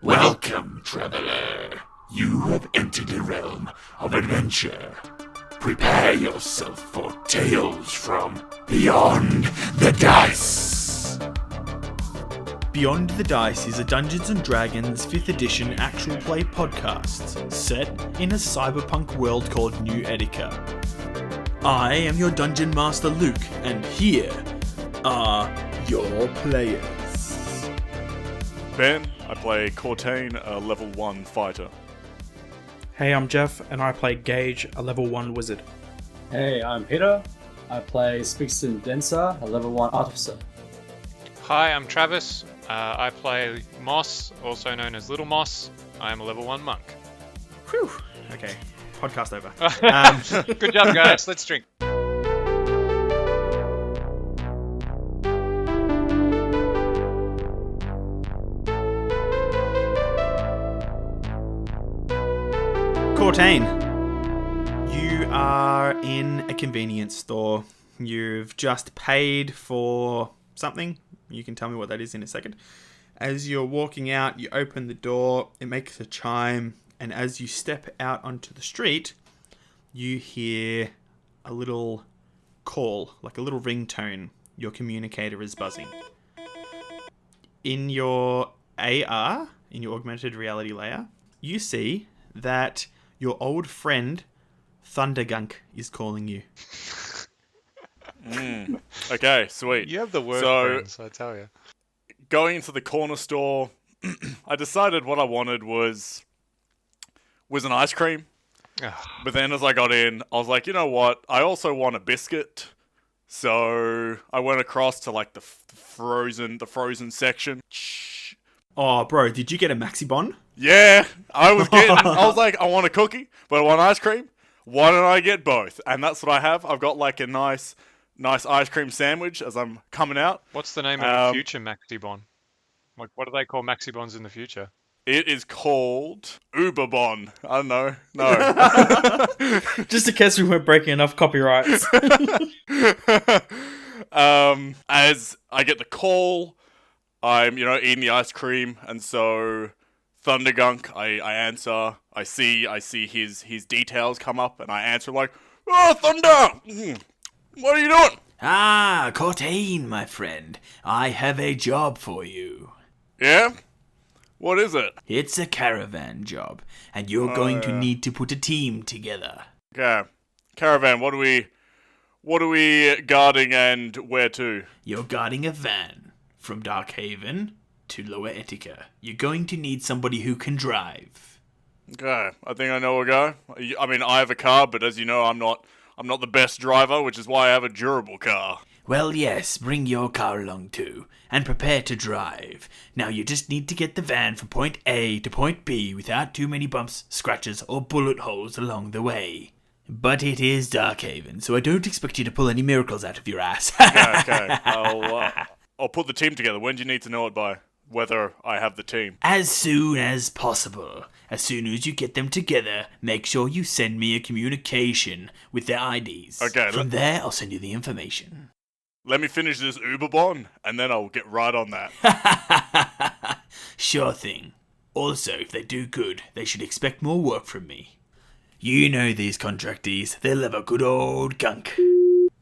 Welcome, traveler. You have entered a realm of adventure. Prepare yourself for tales from Beyond the Dice. Beyond the Dice is a Dungeons & Dragons 5th edition actual play podcast set in a cyberpunk world called New Ettica. I am your Dungeon Master Luke, and here are your players. Ben, I play Cortaine, a level 1 fighter. Hey, I'm Jeff, and I play Gaige, a level 1 wizard. Hey, I'm Peter. I play Spigs and Denser, a level 1 artificer. Hi, I'm Travis. I play Moss, also known as Little Moss. I am a level 1 monk. Whew. Okay, podcast over. Good job, guys. Let's drink. Cortaine, you are in a convenience store. You've just paid for something. You can tell me what that is in a second. As you're walking out, you open the door, it makes a chime, and as you step out onto the street, you hear a little call, like a little ringtone. Your communicator is buzzing. In your AR, in your augmented reality layer, you see that your old friend, Thundergunk, is calling you. Okay, sweet. You have the worst So- friends, I tell you. Going into the corner store, I decided what I wanted was an ice cream. But then as I got in, I was like, you know what? I also want a biscuit. So I went across to like the frozen section. Oh, bro, did you get a Maxi Bon? Yeah, I was like, I want a cookie, but I want ice cream. Why don't I get both? And that's what I have. I've got like a nice ice cream sandwich as I'm coming out. What's the name of the future Maxi Bon? Like, what do they call Maxi Bons in the future? It is called Uber Bon. I don't know. No. Just in case we weren't breaking enough copyrights. As I get the call, I'm, eating the ice cream, and so Thundergunk, I answer, I see his details come up, and I answer like, "Oh, Thunder! What are you doing?" Ah, Cortaine, my friend. I have a job for you. Yeah? What is it? It's a caravan job, and you're going to need to put a team together. Okay. Caravan, what are we guarding and where to? You're guarding a van from Darkhaven to Lower Ettica. You're going to need somebody who can drive. Okay, I think I know a guy. I mean, I have a car, but as you know, I'm not the best driver, which is why I have a durable car. Well, yes, bring your car along too, and prepare to drive. Now you just need to get the van from point A to point B without too many bumps, scratches, or bullet holes along the way. But it is Darkhaven, so I don't expect you to pull any miracles out of your ass. Okay. I'll put the team together. When do you need to know it by? Whether I have the team. As soon as possible. As soon as you get them together, make sure you send me a communication with their IDs. Okay. From there, I'll send you the information. Let me finish this Uber Bon, and then I'll get right on that. Sure thing. Also, if they do good, they should expect more work from me. You know these contractees, they love a good old gunk.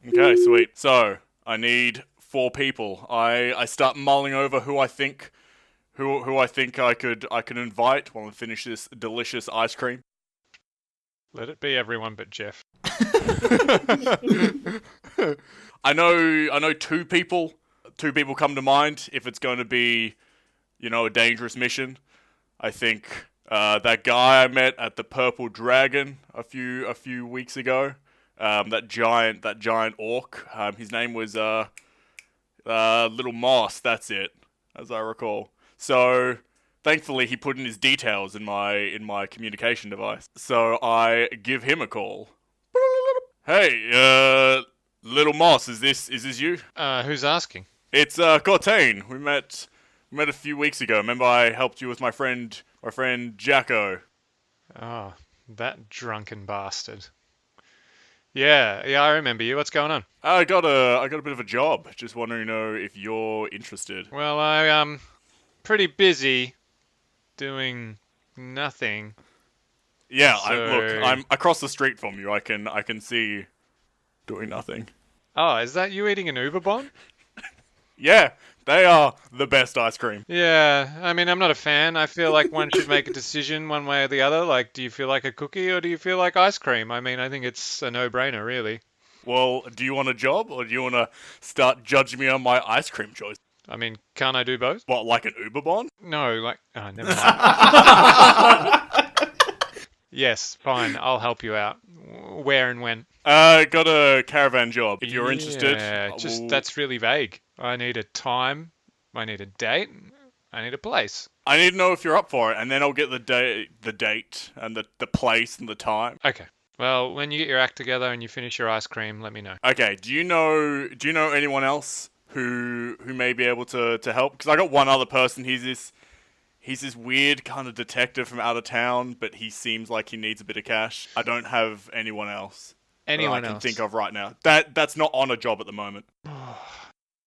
Okay, sweet. So, I need 4 people. I start mulling over who I think I could invite while I finish this delicious ice cream. Let it be everyone but Jeff. I know 2 people. 2 people come to mind if it's going to be, a dangerous mission. I think that guy I met at the Purple Dragon a few weeks ago. That giant orc. His name was Little Moss. That's it, as I recall. So thankfully he put in his details in my communication device. So I give him a call. Hey, Little Moss, is this you? Who's asking? It's Cortaine. We met a few weeks ago. Remember I helped you with my friend Jacko. Oh, that drunken bastard. Yeah, I remember you. What's going on? I got a bit of a job. Just wondering if you're interested. Well, I'm pretty busy doing nothing. Yeah, So- I'm across the street from you. I can see you doing nothing. Oh, is that you eating an Uber Bon? Yeah, they are the best ice cream. Yeah, I mean, I'm not a fan. I feel like one should make a decision one way or the other. Like, do you feel like a cookie or do you feel like ice cream? I mean, I think it's a no-brainer, really. Well, do you want a job or do you want to start judging me on my ice cream choice? I mean, can't I do both? What, like an Uber Bond? No, like, oh, never mind. Yes, fine. I'll help you out. Where and when? Got a caravan job. If you're interested, Yeah, I just will- that's really vague. I need a time. I need a date. I need a place. I need to know if you're up for it, and then I'll get the date, and the place, and the time. Okay. Well, when you get your act together and you finish your ice cream, let me know. Okay. Do you know anyone else who may be able to help? Because I got one other person. He's this weird kind of detective from out of town, but he seems like he needs a bit of cash. I don't have anyone else. Anyone that I can else? think of right now. That's not on a job at the moment.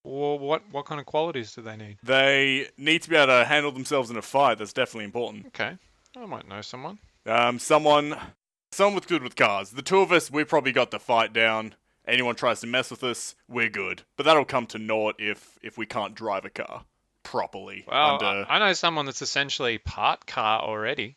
Well, what kind of qualities do they need? They need to be able to handle themselves in a fight. That's definitely important. Okay. I might know someone. Someone with good with cars. The two of us, we probably got the fight down. Anyone tries to mess with us, we're good. But that'll come to naught if we can't drive a car properly. Well, I know someone that's essentially part car already.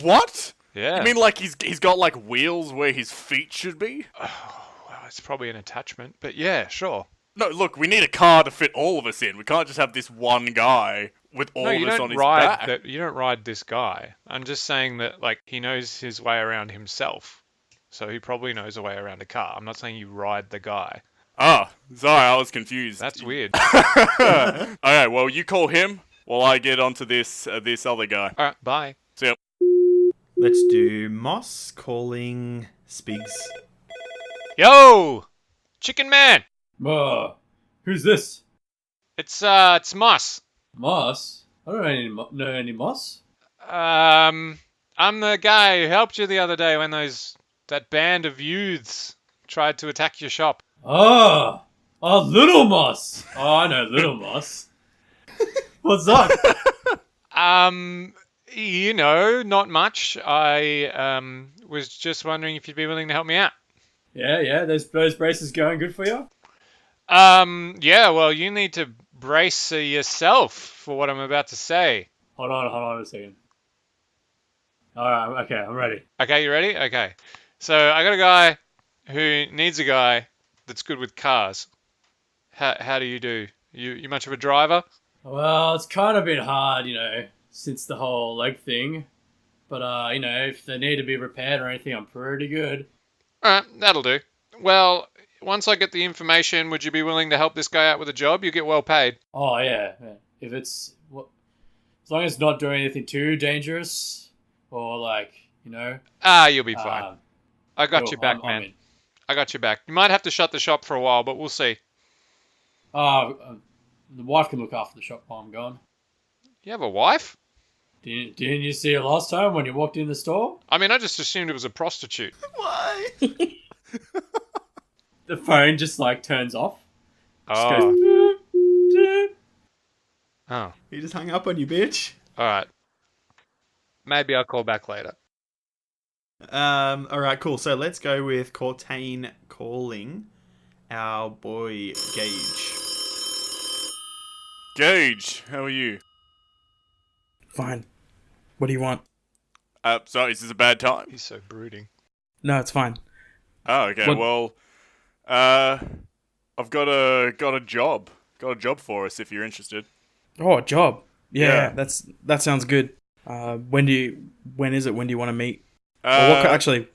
What? Yeah. You mean like he's got like wheels where his feet should be? Well, it's probably an attachment, but yeah, sure. No, look, we need a car to fit all of us in. We can't just have this one guy with all No, of you us don't on his ride back. you don't ride this guy. I'm just saying that like he knows his way around himself. So he probably knows a way around a car. I'm not saying you ride the guy. Ah, sorry, I was confused. That's weird. Okay, well, you call him while I get onto this other guy. All right, bye. See ya. Let's do Moss calling Spigs. Yo! Chicken Man! Who's this? It's Moss. Moss? I don't know any Moss. I'm the guy who helped you the other day when that band of youths tried to attack your shop. Oh, Little Moss. Oh, I know Little Moss. What's up? Not much. I was just wondering if you'd be willing to help me out. Yeah, those braces going good for you? Yeah, well, you need to brace yourself for what I'm about to say. Hold on a second. Alright, okay, I'm ready. Okay, you ready? Okay. So, I got a guy who needs a guy that's good with cars. How do you do? You much of a driver? Well, it's kind of been hard, since the whole leg thing. But, if they need to be repaired or anything, I'm pretty good. Alright, that'll do. Well, once I get the information, would you be willing to help this guy out with a job? You get well paid. Oh, yeah. If it's... as long as it's not doing anything too dangerous, or You'll be fine. I got your back, man. I got your back. You might have to shut the shop for a while, but we'll see. The wife can look after the shop while I'm gone. You have a wife? Didn't you see her last time when you walked in the store? I mean, I just assumed it was a prostitute. Why? The phone just turns off. Just Oh. goes, doop, doop. Oh. He just hung up on you, bitch. Alright. Maybe I'll call back later. Alright, cool. So let's go with Cortaine calling our boy Gaige. Gaige, how are you? Fine. What do you want? So is this a bad time? He's so brooding. No, it's fine. Oh, okay. What- Well, I've got a job. Got a job for us if you're interested. Oh, a job. Yeah. Yeah, that sounds good. When is it? When do you want to meet? Or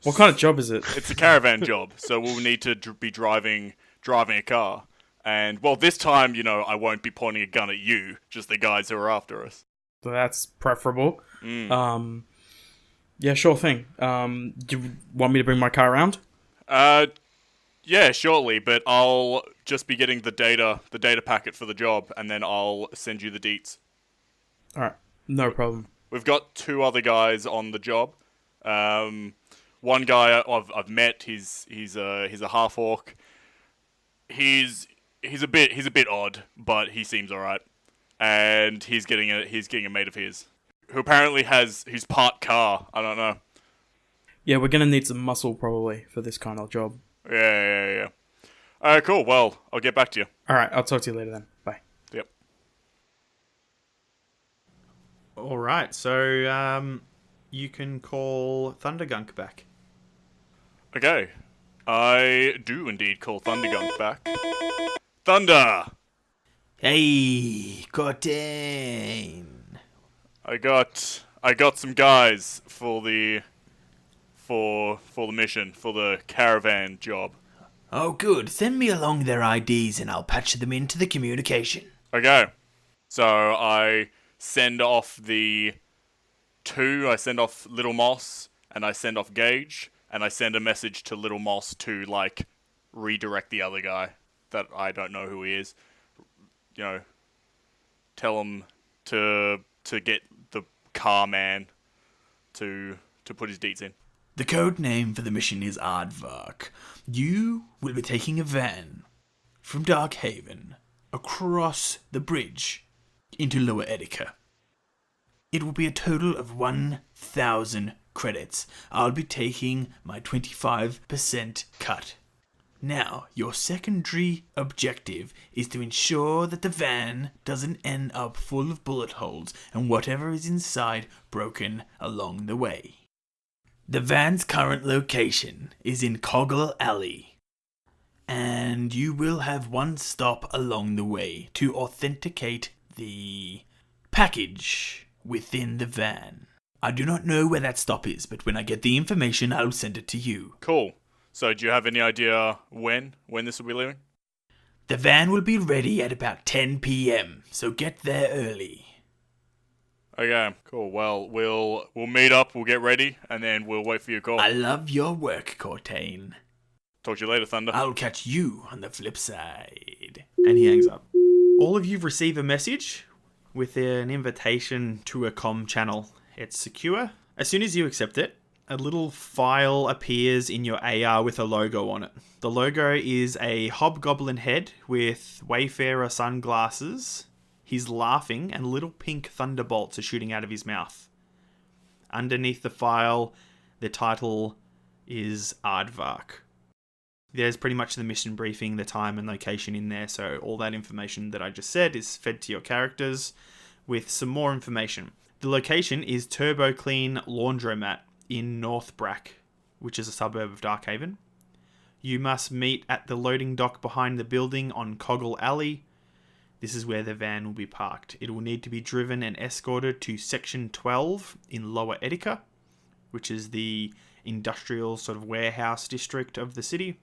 what kind of job is it? It's a caravan job, so we'll need to be driving a car. And well, this time, I won't be pointing a gun at you, just the guys who are after us. So that's preferable. Mm. Yeah, sure thing. Do you want me to bring my car around? Yeah, shortly, but I'll just be getting the data packet for the job, and then I'll send you the deets. All right, no problem. We've got two other guys on the job. One guy I've met. He's a half orc. He's a bit odd, but he seems alright. And he's getting a mate of his apparently has his part car. I don't know. Yeah, we're gonna need some muscle probably for this kind of job. Yeah. Alright, cool. Well, I'll get back to you. All right, I'll talk to you later then. Bye. Yep. All right, so you can call Thundergunk back. Okay. I do indeed call Thundergunk back. Thunder! Hey, Cortaine. I got some guys for the mission, for the caravan job. Oh, good. Send me along their IDs and I'll patch them into the communication. Okay. So I send off the two. I send off Little Moss and I send off Gaige, and I send a message to Little Moss to like redirect the other guy that I don't know who he is. You know, tell him to get the car man to put his deets in. The code name for the mission is Aardvark. You will be taking a van from Darkhaven across the bridge into Lower Ettica. It will be a total of 1,000 credits. I'll be taking my 25% cut. Now, your secondary objective is to ensure that the van doesn't end up full of bullet holes and whatever is inside broken along the way. The van's current location is in Coggle Alley, and you will have one stop along the way to authenticate the package within the van. I do not know where that stop is, but when I get the information, I'll send it to you. Cool. So do you have any idea when this will be leaving? The van will be ready at about 10 p.m., so get there early. Okay, cool. Well, we'll meet up, we'll get ready, and then we'll wait for your call. I love your work, Cortaine. Talk to you later, Thunder. I'll catch you on the flip side. And he hangs up. All of you receive a message with an invitation to a comm channel. It's secure. As soon as you accept it, a little file appears in your AR with a logo on it. The logo is a hobgoblin head with Wayfarer sunglasses. He's laughing and little pink thunderbolts are shooting out of his mouth. Underneath the file, the title is Aardvark. There's pretty much the mission briefing, the time and location in there, so all that information that I just said is fed to your characters with some more information. The location is Turbo Clean Laundromat in North Brack, which is a suburb of Darkhaven. You must meet at the loading dock behind the building on Coggle Alley. This is where the van will be parked. It will need to be driven and escorted to Section 12 in Lower Ettica, which is the industrial sort of warehouse district of the city.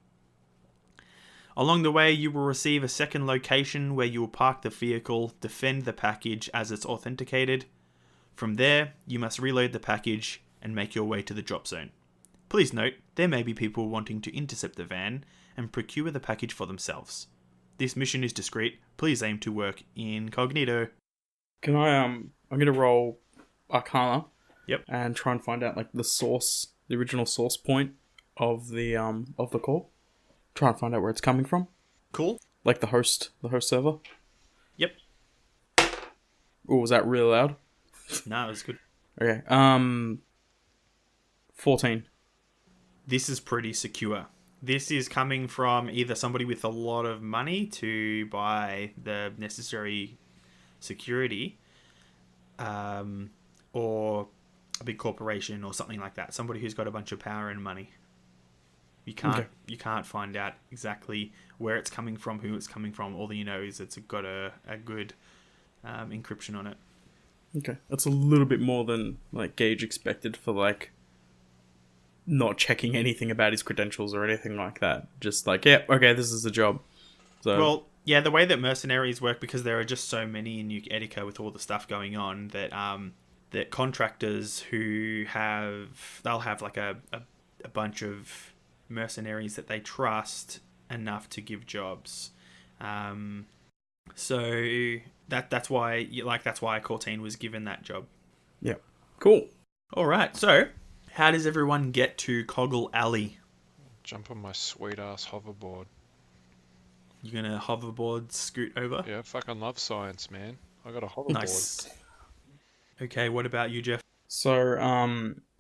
Along the way, you will receive a second location where you will park the vehicle, defend the package as it's authenticated. From there, you must reload the package and make your way to the drop zone. Please note, there may be people wanting to intercept the van and procure the package for themselves. This mission is discreet. Please aim to work incognito. Can I I'm gonna roll Arcana. Yep. And try and find out like the source, the original source point of the Corp. Try and find out where it's coming from. Cool. Like the host server. Yep. Oh, was that really loud? No, it was good. Okay. 14. This is pretty secure. This is coming from either somebody with a lot of money to buy the necessary security, or a big corporation or something like that. Somebody who's got a bunch of power and money. You can't find out exactly where it's coming from, who it's coming from. All that you know is it's got a good encryption on it. Okay. That's a little bit more than like Gaige expected for like not checking anything about his credentials or anything like that. Just like, yeah, okay, this is the job. So Well, yeah, the way that mercenaries work, because there are just so many in New Ettica with all the stuff going on, that that contractors they'll have like a bunch of mercenaries that they trust enough to give jobs. So that's why Cortaine was given that job. yeah. Cool. All right, so how does everyone get to Coggle Alley? Jump on my sweet ass hoverboard. You're gonna hoverboard scoot over? Yeah, fucking love science, man. I got a hoverboard. Nice. Okay, what about you, Jeff? So,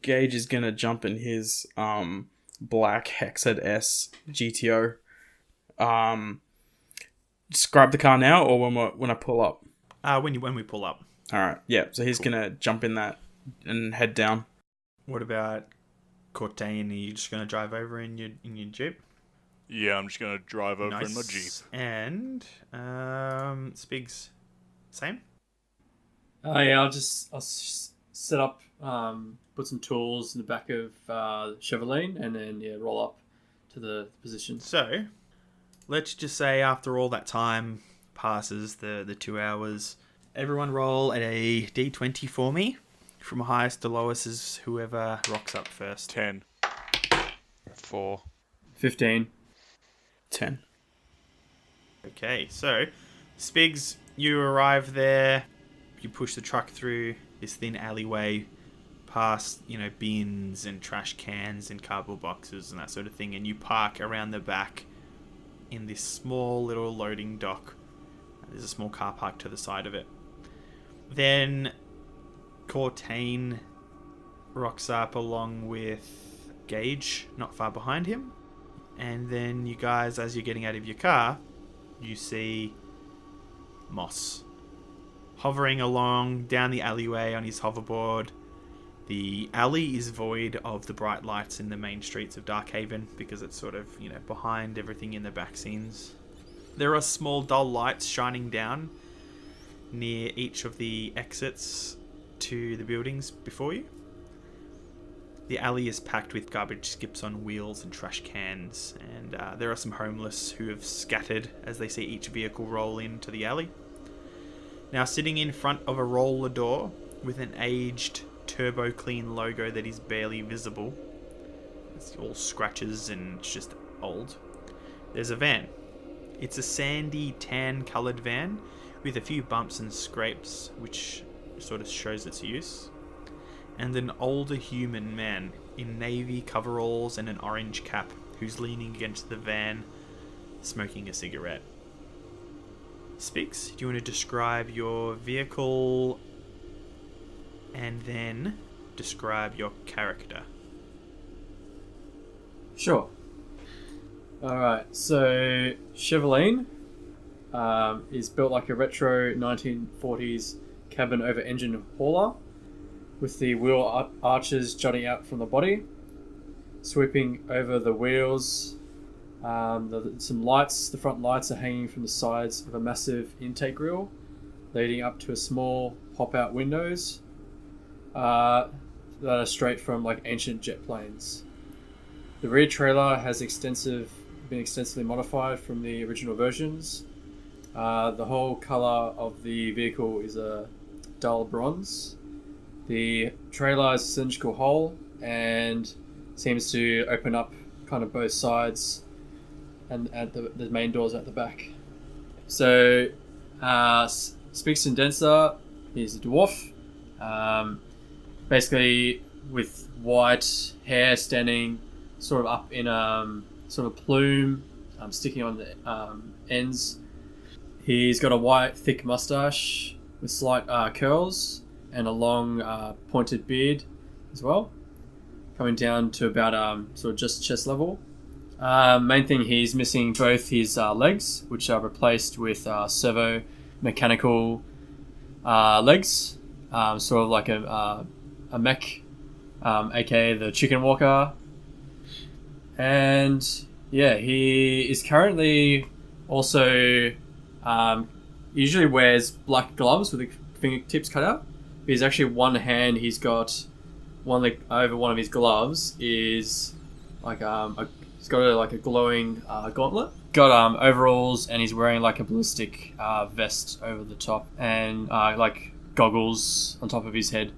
Gaige is gonna jump in his black Hexed S GTO. Describe the car now, or when I pull up. When we pull up. All right, yeah. So he's gonna jump in that and head down. What about Cortaine? Are you just gonna drive over in your Jeep? Yeah, I'm just gonna drive over in my Jeep. And Spigs, same. Yeah, I'll set up, put some tools in the back of Chevrolet, and then roll up to the position. So, let's just say after all that time passes, the 2 hours, everyone roll a d20 for me. From highest to lowest is whoever rocks up first. 10. 4. 15. 10. Okay, so Spigs, you arrive there. You push the truck through this thin alleyway, past bins and trash cans and cardboard boxes and that sort of thing, and you park around the back in this small little loading dock. There's a small car park to the side of it. Then Cortaine rocks up along with Gaige, not far behind him. And then you guys, as you're getting out of your car, you see Moss hovering along down the alleyway on his hoverboard. The alley is void of the bright lights in the main streets of Darkhaven because it's sort of, behind everything in the back scenes. There are small dull lights shining down near each of the exits to the buildings before you. The alley is packed with garbage skips on wheels and trash cans, and there are some homeless who have scattered as they see each vehicle roll into the alley. Now, sitting in front of a roller door with an aged Turbo Clean logo that is barely visible, it's all scratches and it's just old, there's a van. It's a sandy tan coloured van with a few bumps and scrapes, which sort of shows its use, and an older human man in navy coveralls and an orange cap who's leaning against the van smoking a cigarette. Spigs, do you want to describe your vehicle and then describe your character? Sure. Alright, so Chevrolet is built like a retro 1940s cabin over engine hauler, with the wheel arches jutting out from the body, sweeping over the wheels. Some lights, the front lights are hanging from the sides of a massive intake grill, leading up to a small pop-out windows that are straight from like ancient jet planes. The rear trailer has been extensively modified from the original versions. The whole color of the vehicle is a dull bronze. The trailer is a cylindrical hole and seems to open up kind of both sides, and at the main doors at the back. So, Spigs Condenser is a dwarf, basically with white hair standing sort of up in a sort of plume, sticking on the ends. He's got a white thick mustache with slight curls and a long pointed beard as well, coming down to about sort of just chest level. Main thing, he's missing both his legs, which are replaced with servo mechanical legs, sort of like a mech, aka the chicken walker. And yeah, he is currently also usually wears black gloves with the fingertips cut out. But he's actually one hand, he's got over one of his gloves is like he's got like a glowing gauntlet. Got overalls, and he's wearing like a ballistic vest over the top, and like goggles on top of his head.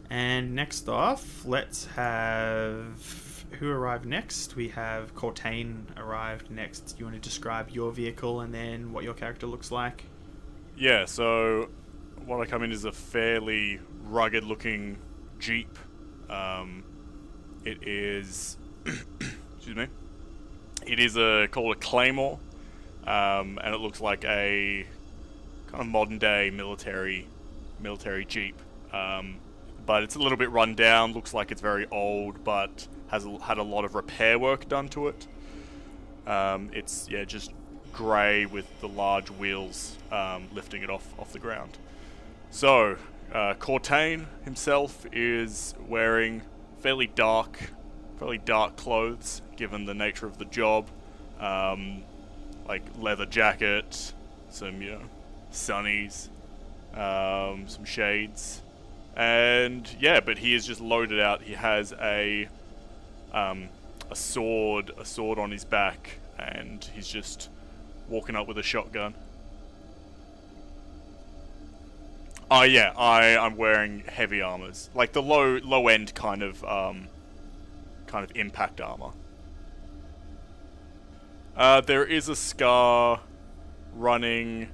And next off, let's have... Who arrived next? We have Cortaine arrived next. Do you want to describe your vehicle and then what your character looks like? Yeah, so what I come in is a fairly rugged looking Jeep. It is... excuse me. It is called a Claymore, and it looks like a kind of modern day military Jeep. but it's a little bit run down. Looks like it's very old, but has had a lot of repair work done to it. It's just grey with the large wheels lifting it off the ground. So, Cortaine himself is wearing fairly dark clothes, given the nature of the job. Like leather jacket, some sunnies, some shades, and but he is just loaded out. He has a sword on his back, and he's just walking up with a shotgun. Oh yeah, I'm wearing heavy armors, like the low end kind of impact armor. There is a scar running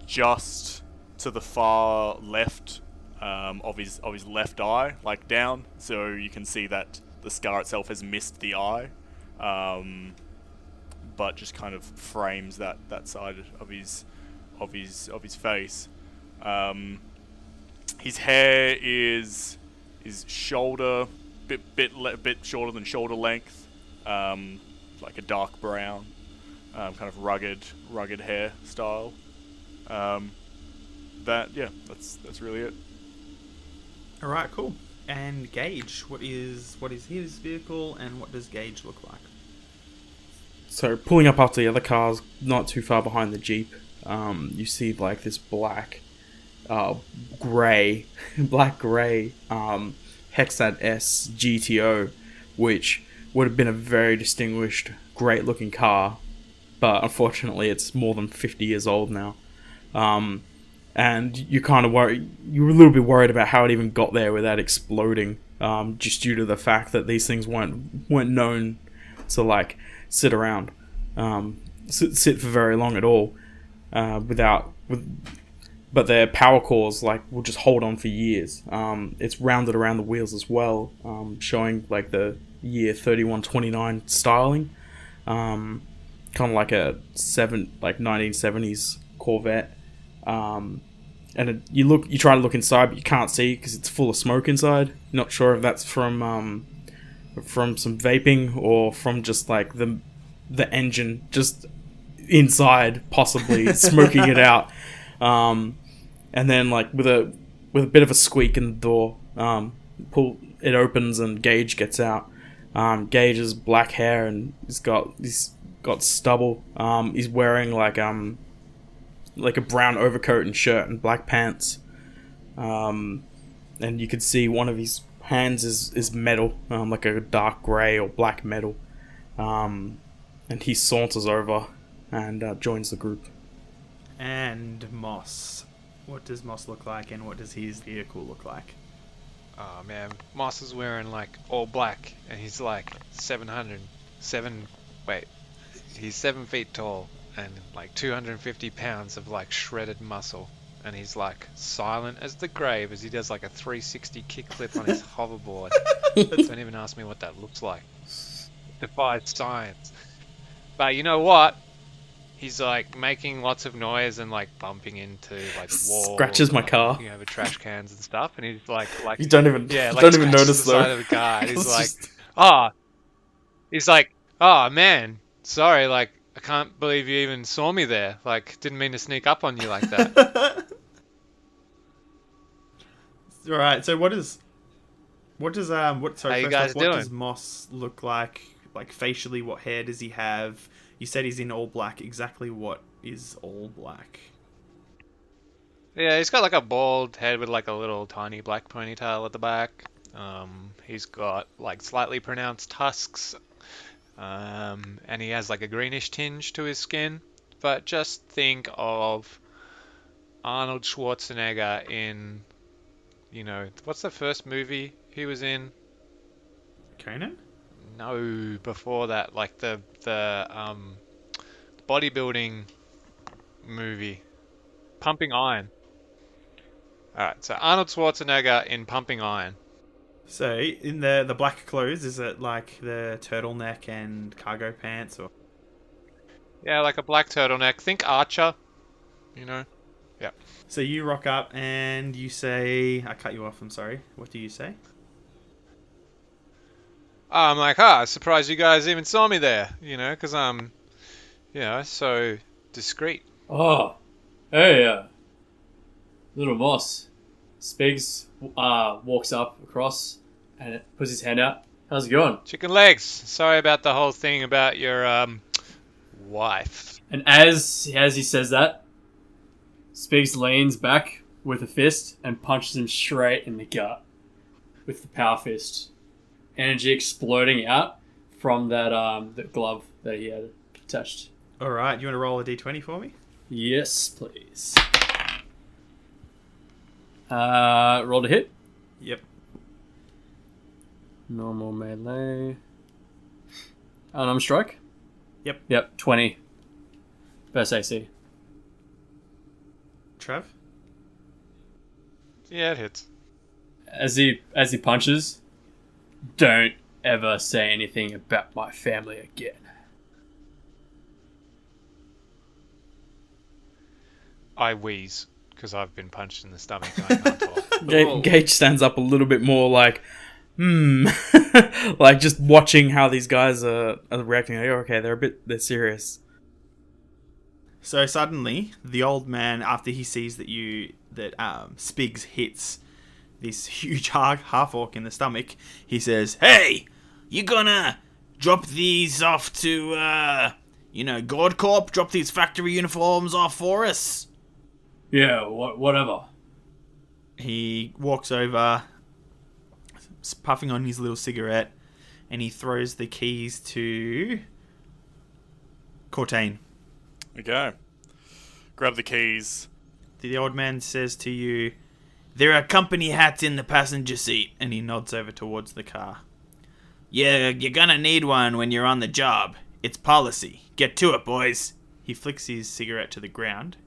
just to the far left of his left eye, like down, so you can see that the scar itself has missed the eye, but just kind of frames that side of his face. His hair is shoulder, bit shorter than shoulder length, like a dark brown, kind of rugged hair style. That's really it. All right, cool. And Gaige, what is his vehicle, and what does Gaige look like? So pulling up after the other cars, not too far behind the Jeep, you see like this black grey Hexad S GTO, which would have been a very distinguished, great looking car, but unfortunately it's more than 50 years old now. And you kind of were a little bit worried about how it even got there without exploding, just due to the fact that these things weren't known to like sit around, sit for very long at all, but their power cores like will just hold on for years. It's rounded around the wheels as well, showing like the year 3129 styling, kind of like a 1970s Corvette. And you try to look inside, but you can't see because it's full of smoke inside. Not sure if that's from some vaping or from just like the engine just inside, possibly smoking it out. And then like with a bit of a squeak in the door, it opens and Gaige gets out. Gaige has black hair and he's got stubble. He's wearing like a brown overcoat and shirt and black pants. And you can see one of his hands is metal, like a dark grey or black metal. And he saunters over and joins the group. And Moss. What does Moss look like, and what does his vehicle look like? Oh man, Moss is wearing like all black, and he's like he's 7 feet tall and like 250 pounds of like shredded muscle, and he's like silent as the grave as he does like a 360 kickflip on his hoverboard. Don't even ask me what that looks like. Defies science. But you know what? He's like making lots of noise and like bumping into like walls, scratches my car, knocking over trash cans and stuff, and he's like you don't even notice the side of the car. And he's like, oh man, sorry, like I can't believe you even saw me there. Like didn't mean to sneak up on you like that. All right, so what does Moss look like? Like facially, what hair does he have? You said he's in all black. Exactly what is all black? Yeah, he's got like a bald head with like a little tiny black ponytail at the back. He's got like slightly pronounced tusks. And he has like a greenish tinge to his skin. But just think of Arnold Schwarzenegger in, what's the first movie he was in? Conan? No, before that, like the bodybuilding movie, Pumping Iron. Alright, so Arnold Schwarzenegger in Pumping Iron. So, in the black clothes, is it like the turtleneck and cargo pants, or? Yeah, like a black turtleneck. Think Archer, Yep. So you rock up and you say, I cut you off, I'm sorry. What do you say? I'm like, ah, surprised you guys even saw me there, because I'm, so discreet. Oh, hey, little boss. Spigs walks up across and puts his hand out. How's it going? Chicken legs. Sorry about the whole thing about your wife. And as he says that, Spigs leans back with a fist and punches him straight in the gut with the power fist. Energy exploding out from that the glove that he had attached. Alright, you want to roll a d20 for me? Yes, please. Roll to hit. Yep. Normal melee. Unarmed strike. Yep. Yep. 20. Best AC. Trev? Yeah, it hits. As he punches, don't ever say anything about my family again. I wheeze because I've been punched in the stomach and I can't talk. Gaige stands up a little bit more like, like just watching how these guys are reacting. Like, oh, okay, they're serious. So suddenly, the old man, after he sees that Spigs hits this huge half-orc in the stomach, he says, "Hey, you gonna drop these off to, Corp? Drop these factory uniforms off for us?" Yeah, whatever. He walks over, puffing on his little cigarette, and he throws the keys to Cortaine. Okay. Grab the keys. The old man says to you, "There are company hats in the passenger seat," and he nods over towards the car. "Yeah, you're gonna need one when you're on the job. It's policy. Get to it, boys." He flicks his cigarette to the ground,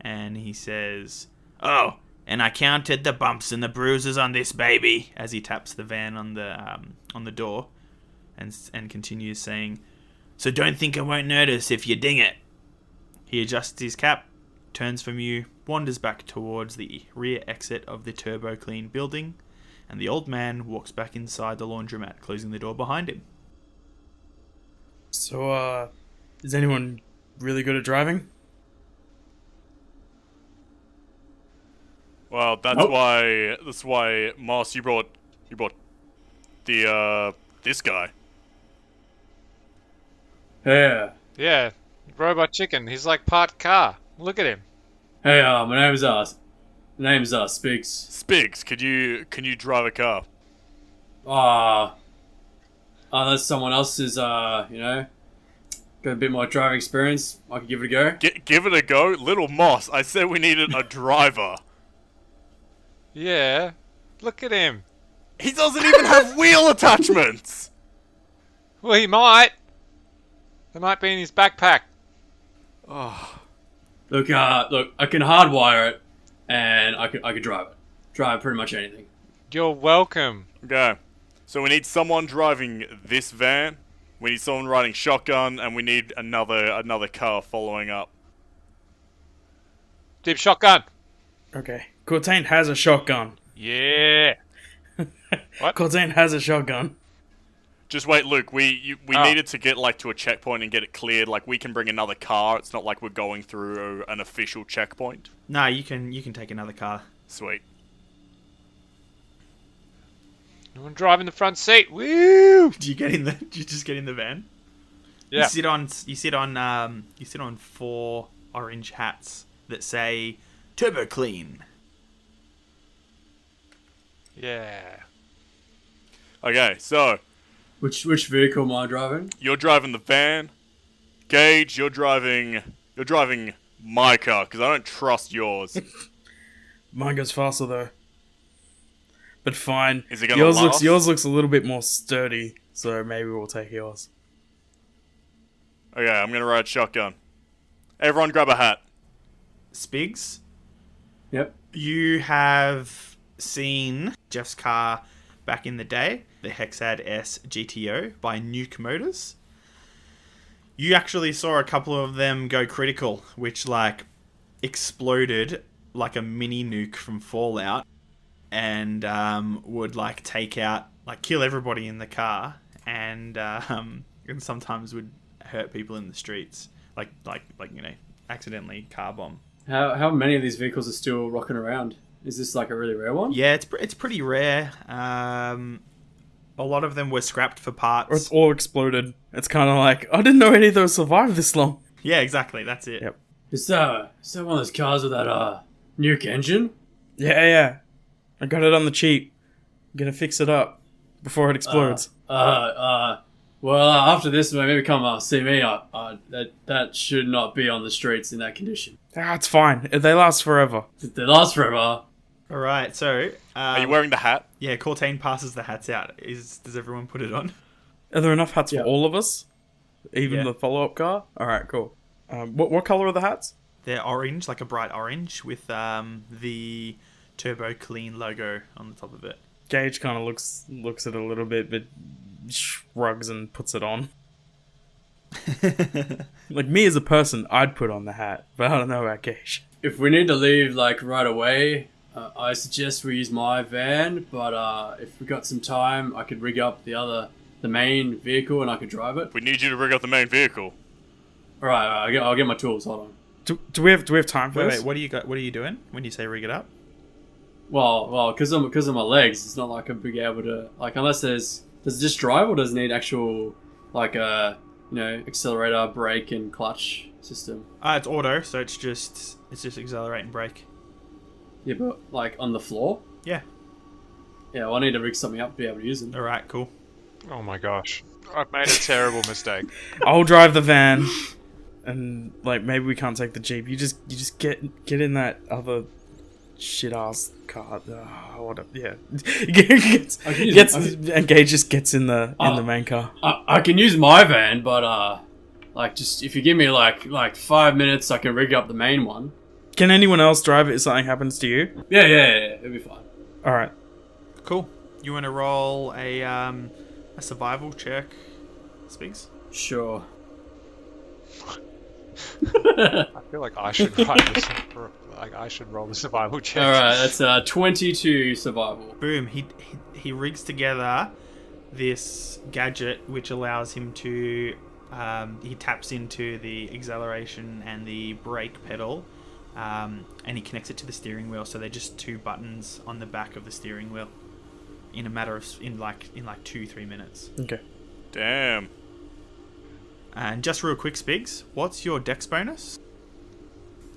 and he says, "Oh, and I counted the bumps and the bruises on this baby," as he taps the van on the door, and continues saying, "So don't think I won't notice if you ding it." He adjusts his cap, turns from you, wanders back towards the rear exit of the Turbo Clean building, and the old man walks back inside the laundromat, closing the door behind him. So, is anyone really good at driving? Well, that's Nope. why Moss, you brought the this guy. Yeah. Yeah, robot chicken. He's like part car. Look at him. Hey, my name's Spigs. Spigs, can you drive a car? Unless someone else is got a bit more driving experience, I could give it a go. Give it a go, little Moss. I said we needed a driver. Yeah, look at him. He doesn't even have wheel attachments. Well, he might. They might be in his backpack. Look, I can hardwire it, and I could drive it. Drive pretty much anything. You're welcome. Okay, so we need someone driving this van. We need someone riding shotgun, and we need another car following up. Deep shotgun. Okay. Cortaine has a shotgun. Yeah. What? Cortaine has a shotgun. Just wait, Luke. We needed to get to a checkpoint and get it cleared. We can bring another car. It's not like we're going through an official checkpoint. No, you can take another car. Sweet. I'm driving the front seat. Woo! Do you just get in the van? Yeah. You sit on 4 orange hats that say Turbo Clean. Yeah. Okay, so Which vehicle am I driving? you're driving the van. Gaige, you're driving my car because I don't trust yours. Mine goes faster though. But fine. Is it gonna yours last? yours looks a little bit more sturdy, so maybe we'll take yours. Okay, I'm gonna ride shotgun. Everyone, grab a hat. Spigs, Yep. you have seen Jeff's car back in the day, the Hexad S GTO by Nuke Motors. You actually saw a couple of them go critical, which exploded like a mini nuke from Fallout, and would like take out, like kill everybody in the car, and sometimes would hurt people in the streets, like accidentally car bomb. How many of these vehicles are still rocking around? Is this like a really rare one? Yeah, it's pretty rare. A lot of them were scrapped for parts. Or it's all exploded. It's kind of like, I didn't know any of those survived this long. Yeah, exactly. That's it. Yep. Is that one of those cars with that nuke engine? Yeah. I got it on the cheap. I'm gonna fix it up before it explodes. Well, after this, maybe come see me. That should not be on the streets in that condition. It's fine. They last forever. They last forever. All right. So, Are you wearing the hat? yeah, Cortaine passes the hats out. Does everyone put it on? Are there enough hats Yeah. for all of us? Even Yeah. the follow-up car? Alright, cool. What color are the hats? They're orange, like a bright orange, with the Turbo Clean logo on the top of it. Gaige kind of looks at it a little bit, but shrugs and puts it on. Like, me as a person, I'd put on the hat, but I don't know about Gaige. If we need to leave like right away, I suggest we use my van. But if we got some time, I could rig up the main vehicle and I could drive it. We need you to rig up the main vehicle. All right, I'll get my tools. Hold on. Do we have time for Wait, this? what do you got? What are you doing when you say rig it up? Well, because of my legs, it's not like I'd be able to unless does it just drive or does it need actual accelerator, brake, and clutch system? It's auto, so it's just accelerate and brake. Yeah, but like on the floor. Yeah. Yeah, well, I need to rig something up to be able to use them. All right. Cool. Oh my gosh. I've made a terrible mistake. I'll drive the van, and like maybe we can't take the jeep. You just get in that other shit ass car. Yeah. And Gaige just gets in the main car. I can use my van, but just if you give me like 5 minutes, I can rig up the main one. Can anyone else drive it if something happens to you? Yeah, it'll be fine. All right. Cool. You want to roll a survival check, Spigs? Sure. I feel like I should write this. I should roll the survival check. All right, that's 22 survival. Boom. He rigs together this gadget which allows him to. He taps into the acceleration and the brake pedal, and he connects it to the steering wheel. So they're just two buttons on the back of the steering wheel. In a matter of in like 2-3 minutes. Okay. Damn. And just real quick, Spigs, what's your dex bonus?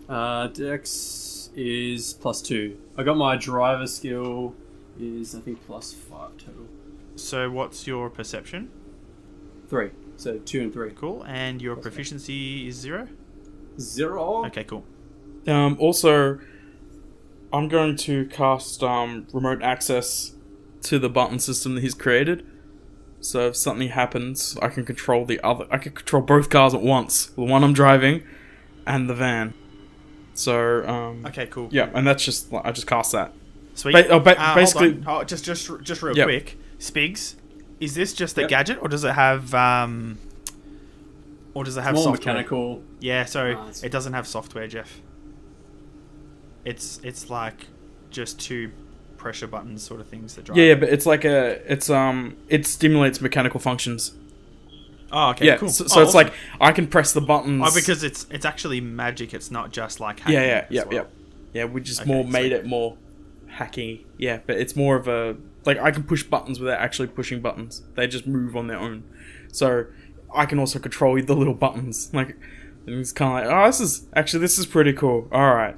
Dex is +2. I got my driver skill is I think +5 total. So what's your perception? 3. So 2 and 3. Cool. And your proficiency is 0? 0. Okay, cool. Also, I'm going to cast remote access to the button system that he's created. So if something happens, I can control I can control both cars at once. The one I'm driving and the van. So, Okay, cool. yeah, and that's just, I just cast that. Sweet. Basically... Hold on. Just real Yep. quick. Spigs, is this just a Yep. gadget, or does it have More software? mechanical. Yeah, so it's- it doesn't have software, Jeff. It's like just two pressure buttons sort of things that drive. Yeah, but it's like it stimulates mechanical functions. Oh, okay, Yeah, cool. so Oh, it's awesome. like, I can press the buttons... Oh, because it's actually magic. It's not just like hacking. Yeah, we just Okay, made sweet. it more hacky. Yeah, but it's more of a... Like, I can push buttons without actually pushing buttons. They just move on their own. So, I can also control the little buttons. Like, and it's kind of like, oh, this is pretty cool. Alright.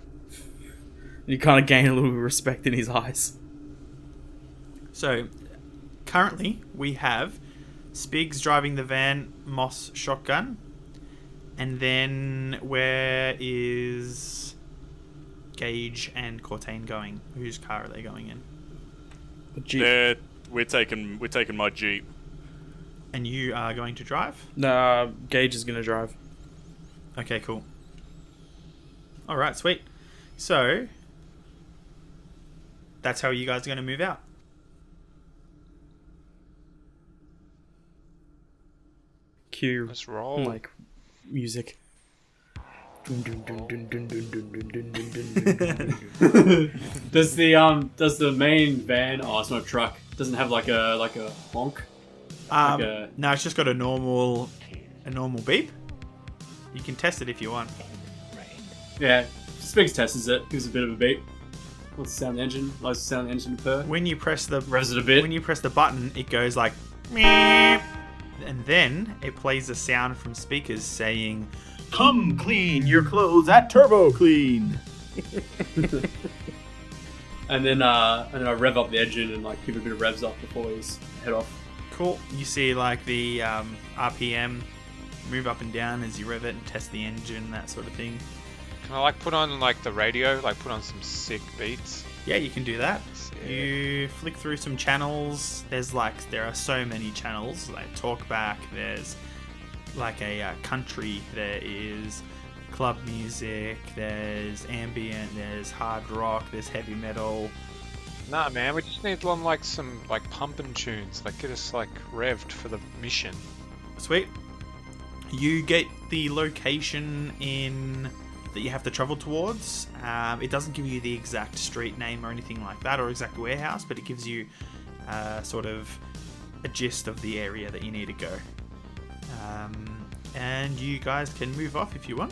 You kind of gain a little respect in his eyes. So, currently, we have Spigs driving the van, Moss shotgun, and then where is Gaige and Cortaine going? Whose car are they going in? The Jeep. We're taking my Jeep. And you are going to drive? Nah, Gaige is going to drive. Okay, cool. Alright, sweet. So, that's how you guys are going to move out. Let's roll. Like music. Does the main van? Oh, it's not a truck. Doesn't have like a honk. No, it's just got a normal beep. You can test it if you want. Yeah, Spigs tests it. Gives a bit of a beep. What's the sound of the engine? Likes the sound of the engine purr. When you press the Revs it a bit. When you press the button, it goes like meep, and then it plays a sound from speakers saying, "Come clean your clothes at Turbo Clean." And then I rev up the engine and like give it a bit of revs up before he's head off. Cool. You see like the RPM move up and down as you rev it and test the engine, that sort of thing. Can I like put on like the radio, like put on some sick beats? Yeah, you can do that. Yeah. You flick through some channels. There are so many channels. Like talkback. There's like a country. There is club music. There's ambient. There's hard rock. There's heavy metal. Nah, man, we just need one like some like pumping tunes, like get us like revved for the mission. Sweet. You get the location that you have to travel towards. It doesn't give you the exact street name or anything like that, or exact warehouse, but it gives you sort of a gist of the area that you need to go. And you guys can move off if you want.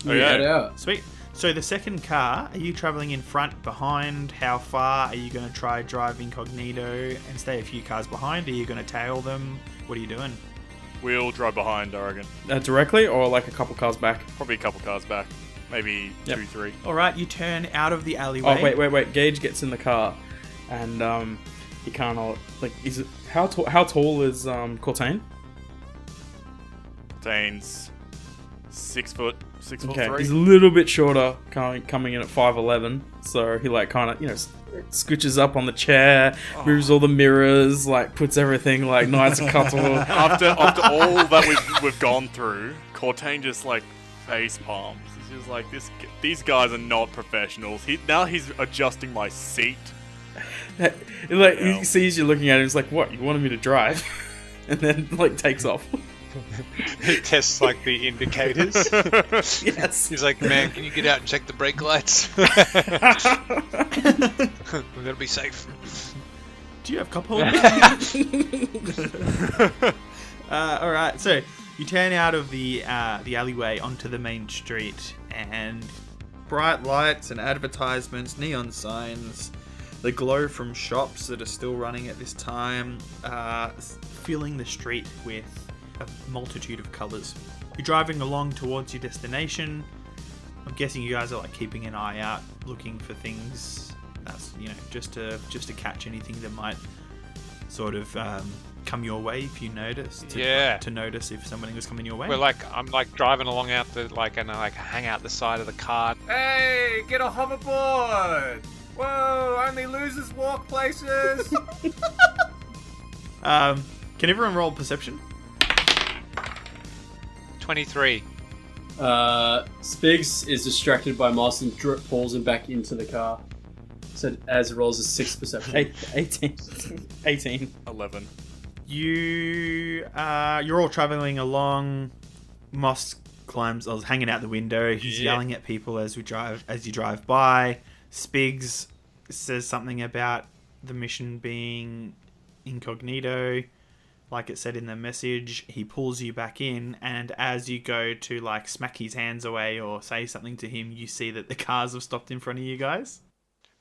Oh, yeah. Head out. Sweet. So the second car, are you traveling in front, behind? How far? Are you going to try drive incognito and stay a few cars behind? Are you going to tail them? What are you doing? We'll drive behind, I reckon. Directly or like a couple cars back? Probably a couple cars back. Maybe Yep. 2, 3. All right, you turn out of the alleyway. Oh wait! Gaige gets in the car, and he kind of like how tall is Cortaine? Cortaine's 6 foot, 6 foot Okay, 3. he's a little bit shorter, coming in at 5'11", so he like kind of scooches up on the chair, moves all the mirrors, like puts everything like nice and comfortable. After all that we've gone through, Cortaine just like face palms. He's just like, these guys are not professionals. He's adjusting my seat. Like he sees you looking at him, he's like, "What? You wanted me to drive?" And then like takes off. He tests like the indicators. Yes. He's like, man, can you get out and check the brake lights? We're gonna be safe. Do you have cup holders? All right, so you turn out of the alleyway onto the main street, and bright lights and advertisements, neon signs, the glow from shops that are still running at this time, filling the street with a multitude of colours. You're driving along towards your destination. I'm guessing you guys are like keeping an eye out, looking for things. That's just to catch anything that might sort of come your way if you notice. To notice if something was coming your way. I'm like driving along out and I hang out the side of the car. Hey, get a hoverboard! Whoa, only losers walk places. Can everyone roll perception? 23. Spigs is distracted by Moss and pulls him back into the car. So as it rolls a 6 perception. 18. 11. You're all traveling along. Moss climbs. I was hanging out the window. He's yelling at people as you drive by. Spigs says something about the mission being incognito, like it said in the message. He pulls you back in, and as you go to like smack his hands away or say something to him, you see that the cars have stopped in front of you guys.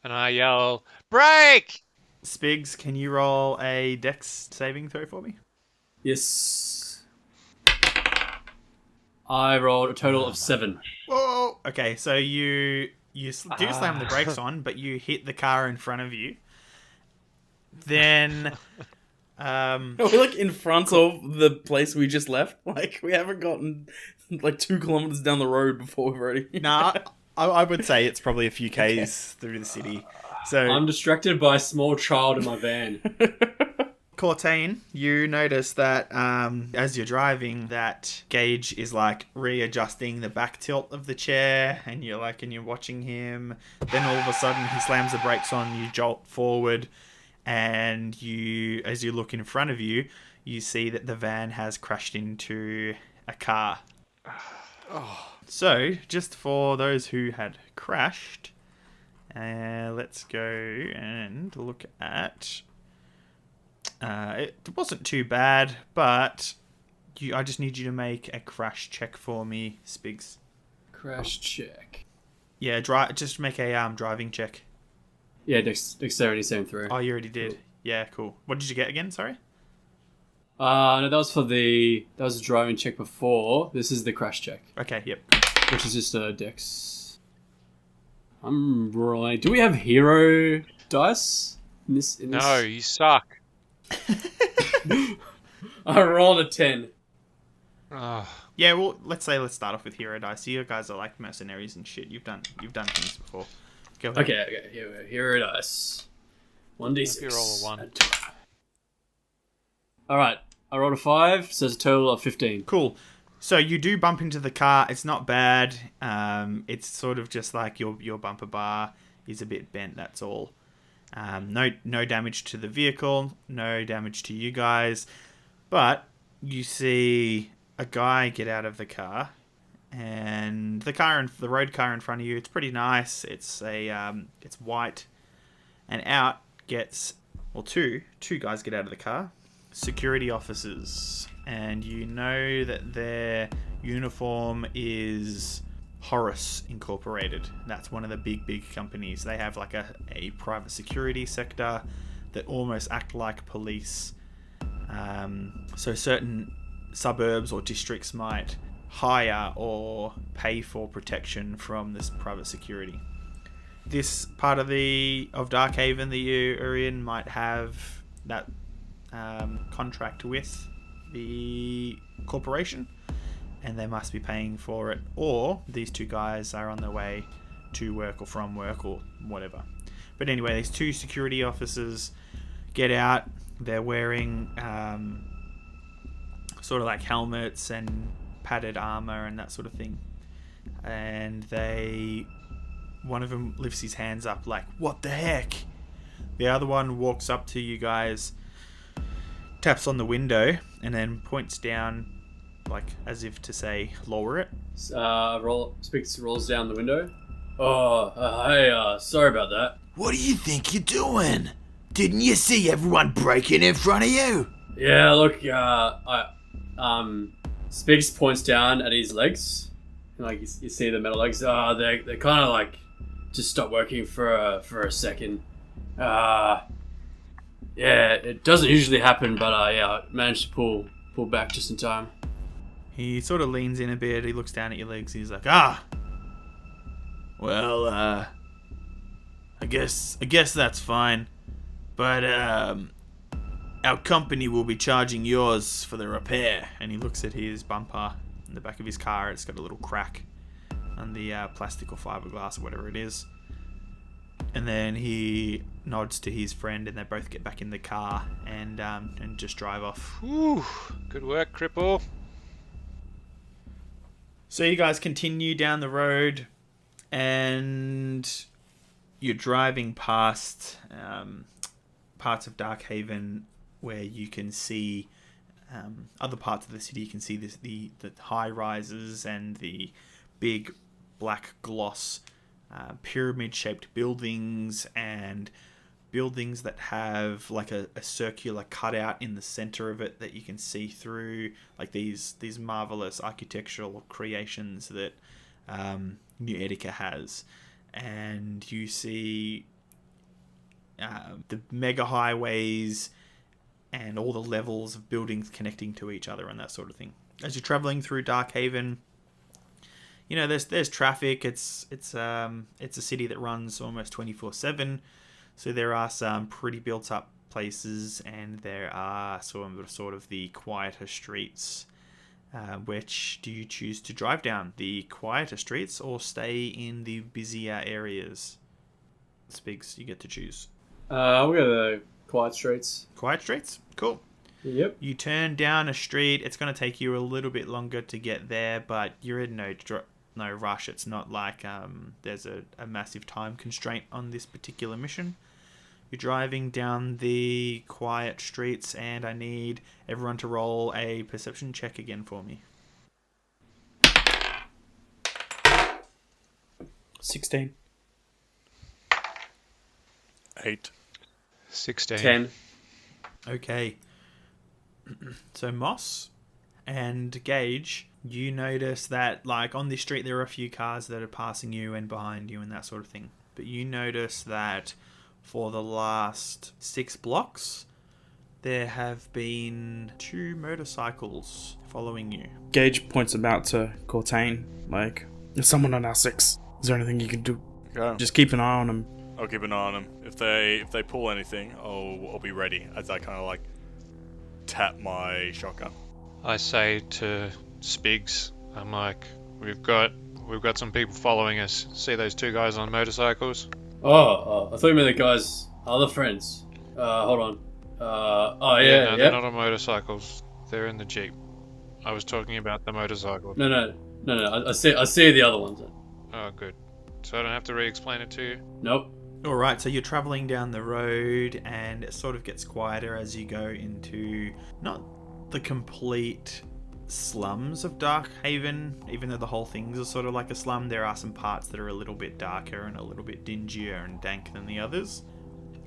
And I yell, "Brake!" Spigs, can you roll a dex saving throw for me? Yes. I rolled a total of 7. Whoa! Okay, so you do slam the brakes on, but you hit the car in front of you. Then, We're like in front of the place we just left. Like we haven't gotten like 2 kilometers down the road before we've already. nah, I would say it's probably a few k's through the city. So I'm distracted by a small child in my van. Cortaine, you notice that as you're driving, that Gaige is like readjusting the back tilt of the chair, and you're watching him. Then all of a sudden, he slams the brakes on. You jolt forward, and as you look in front of you, you see that the van has crashed into a car. So, just for those who had crashed, let's go and look at... it wasn't too bad, but I just need you to make a crash check for me, Spigs. Crash check. Yeah, just make a driving check. Yeah, dexterity saving throw. Oh, you already did. Yeah, cool. What did you get again? Sorry. No, that was a driving check before. This is the crash check, Okay. Yep. which is just a dex. I'm rolling. Do we have hero dice in this? No, you suck. I rolled a 10. Oh, Yeah. Well, let's start off with hero dice. You guys are like mercenaries and shit. You've done things before. Go ahead. Okay. Here we go. Hero dice. 1d6. Hope you roll a 1. All right. I rolled a 5, so it's a total of 15. Cool. So you do bump into the car. It's not bad. It's sort of just like your bumper bar is a bit bent. That's all. No damage to the vehicle. No damage to you guys. But you see a guy get out of the car, and the road car in front of you. It's pretty nice. It's white, and out gets two guys get out of the car. Security officers, and you know that their uniform is Horus Incorporated. That's one of the big companies. They have like a private security sector that almost act like police. So certain suburbs or districts might hire or pay for protection from this private security. This part of Darkhaven that you are in might have that contract with the corporation, and they must be paying for it, or these two guys are on their way to work or from work or whatever. But anyway, these two security officers get out. They're wearing sort of like helmets and padded armor and that sort of thing, and one of them lifts his hands up like, "What the heck?" The other one walks up to you guys, taps on the window, and then points down, like as if to say, "Lower it." Spigs rolls down the window. Hey, sorry about that. What do you think you're doing? Didn't you see everyone breaking in front of you? Yeah, look, Spigs points down at his legs, and like you see the metal legs. They're kind of like just stopped working for a second. Yeah, it doesn't usually happen, but I managed to pull back just in time. He sort of leans in a bit. He looks down at your legs. He's like, Well, I guess that's fine. But, our company will be charging yours for the repair. and he looks at his bumper in the back of his car. It's got a little crack on the plastic or fiberglass or whatever it is. And then he nods to his friend, and they both get back in the car and just drive off. whew. Good work, cripple. So you guys continue down the road, and you're driving past parts of Darkhaven where you can see other parts of the city. You can see the high rises and the big black gloss pyramid-shaped buildings, and buildings that have like a circular cutout in the center of it that you can see through, like these marvelous architectural creations that New Ettica has. And you see the mega highways and all the levels of buildings connecting to each other and that sort of thing. As you're traveling through Darkhaven, you know, there's traffic. It's a city that runs almost 24/7, so there are some pretty built up places, and there are sort of the quieter streets. Which do you choose to drive down? The quieter streets or stay in the busier areas? Spigs, you get to choose. We'll go the quiet streets. Quiet streets? Cool. Yep. You turn down a street. It's going to take you a little bit longer to get there, but you're in no rush. It's not like there's a massive time constraint on this particular mission. You're driving down the quiet streets, and I need everyone to roll a perception check again for me. 16. 8. 16. 10. Okay. So Moss and Gaige, you notice that like on this street there are a few cars that are passing you and behind you and that sort of thing. But you notice that for the last 6 blocks there have been 2 motorcycles following you. Gaige points about to Cortaine, like, there's someone on our 6. Is there anything you can do? Okay. Just keep an eye on them. I'll keep an eye on them. If they pull anything, I'll be ready. As I kind of like tap my shotgun. I say to Spigs, I'm like, we've got some people following us. See those 2 guys on motorcycles? Oh, I thought you meant the guys, other friends. Hold on. No, they're not on motorcycles. They're in the Jeep. I was talking about the motorcycle. No. I see the other ones. Then. Oh, good. So I don't have to re-explain it to you? Nope. Alright, so you're travelling down the road and it sort of gets quieter as you go into not the complete slums of Darkhaven, even though the whole thing's are sort of like a slum. There are some parts that are a little bit darker and a little bit dingier and dank than the others.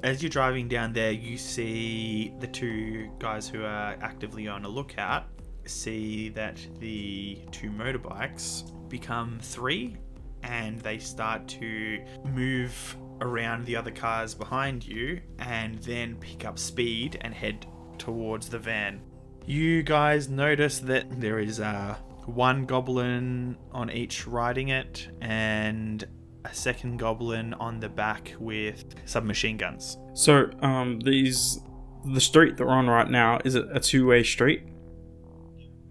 As you're driving down there, you see the 2 guys who are actively on a lookout see that the 2 motorbikes become 3 and they start to move around the other cars behind you and then pick up speed and head towards the van. You guys notice that there is 1 goblin on each riding it and a second goblin on the back with submachine guns. So, the street that we're on right now, is it a 2-way street?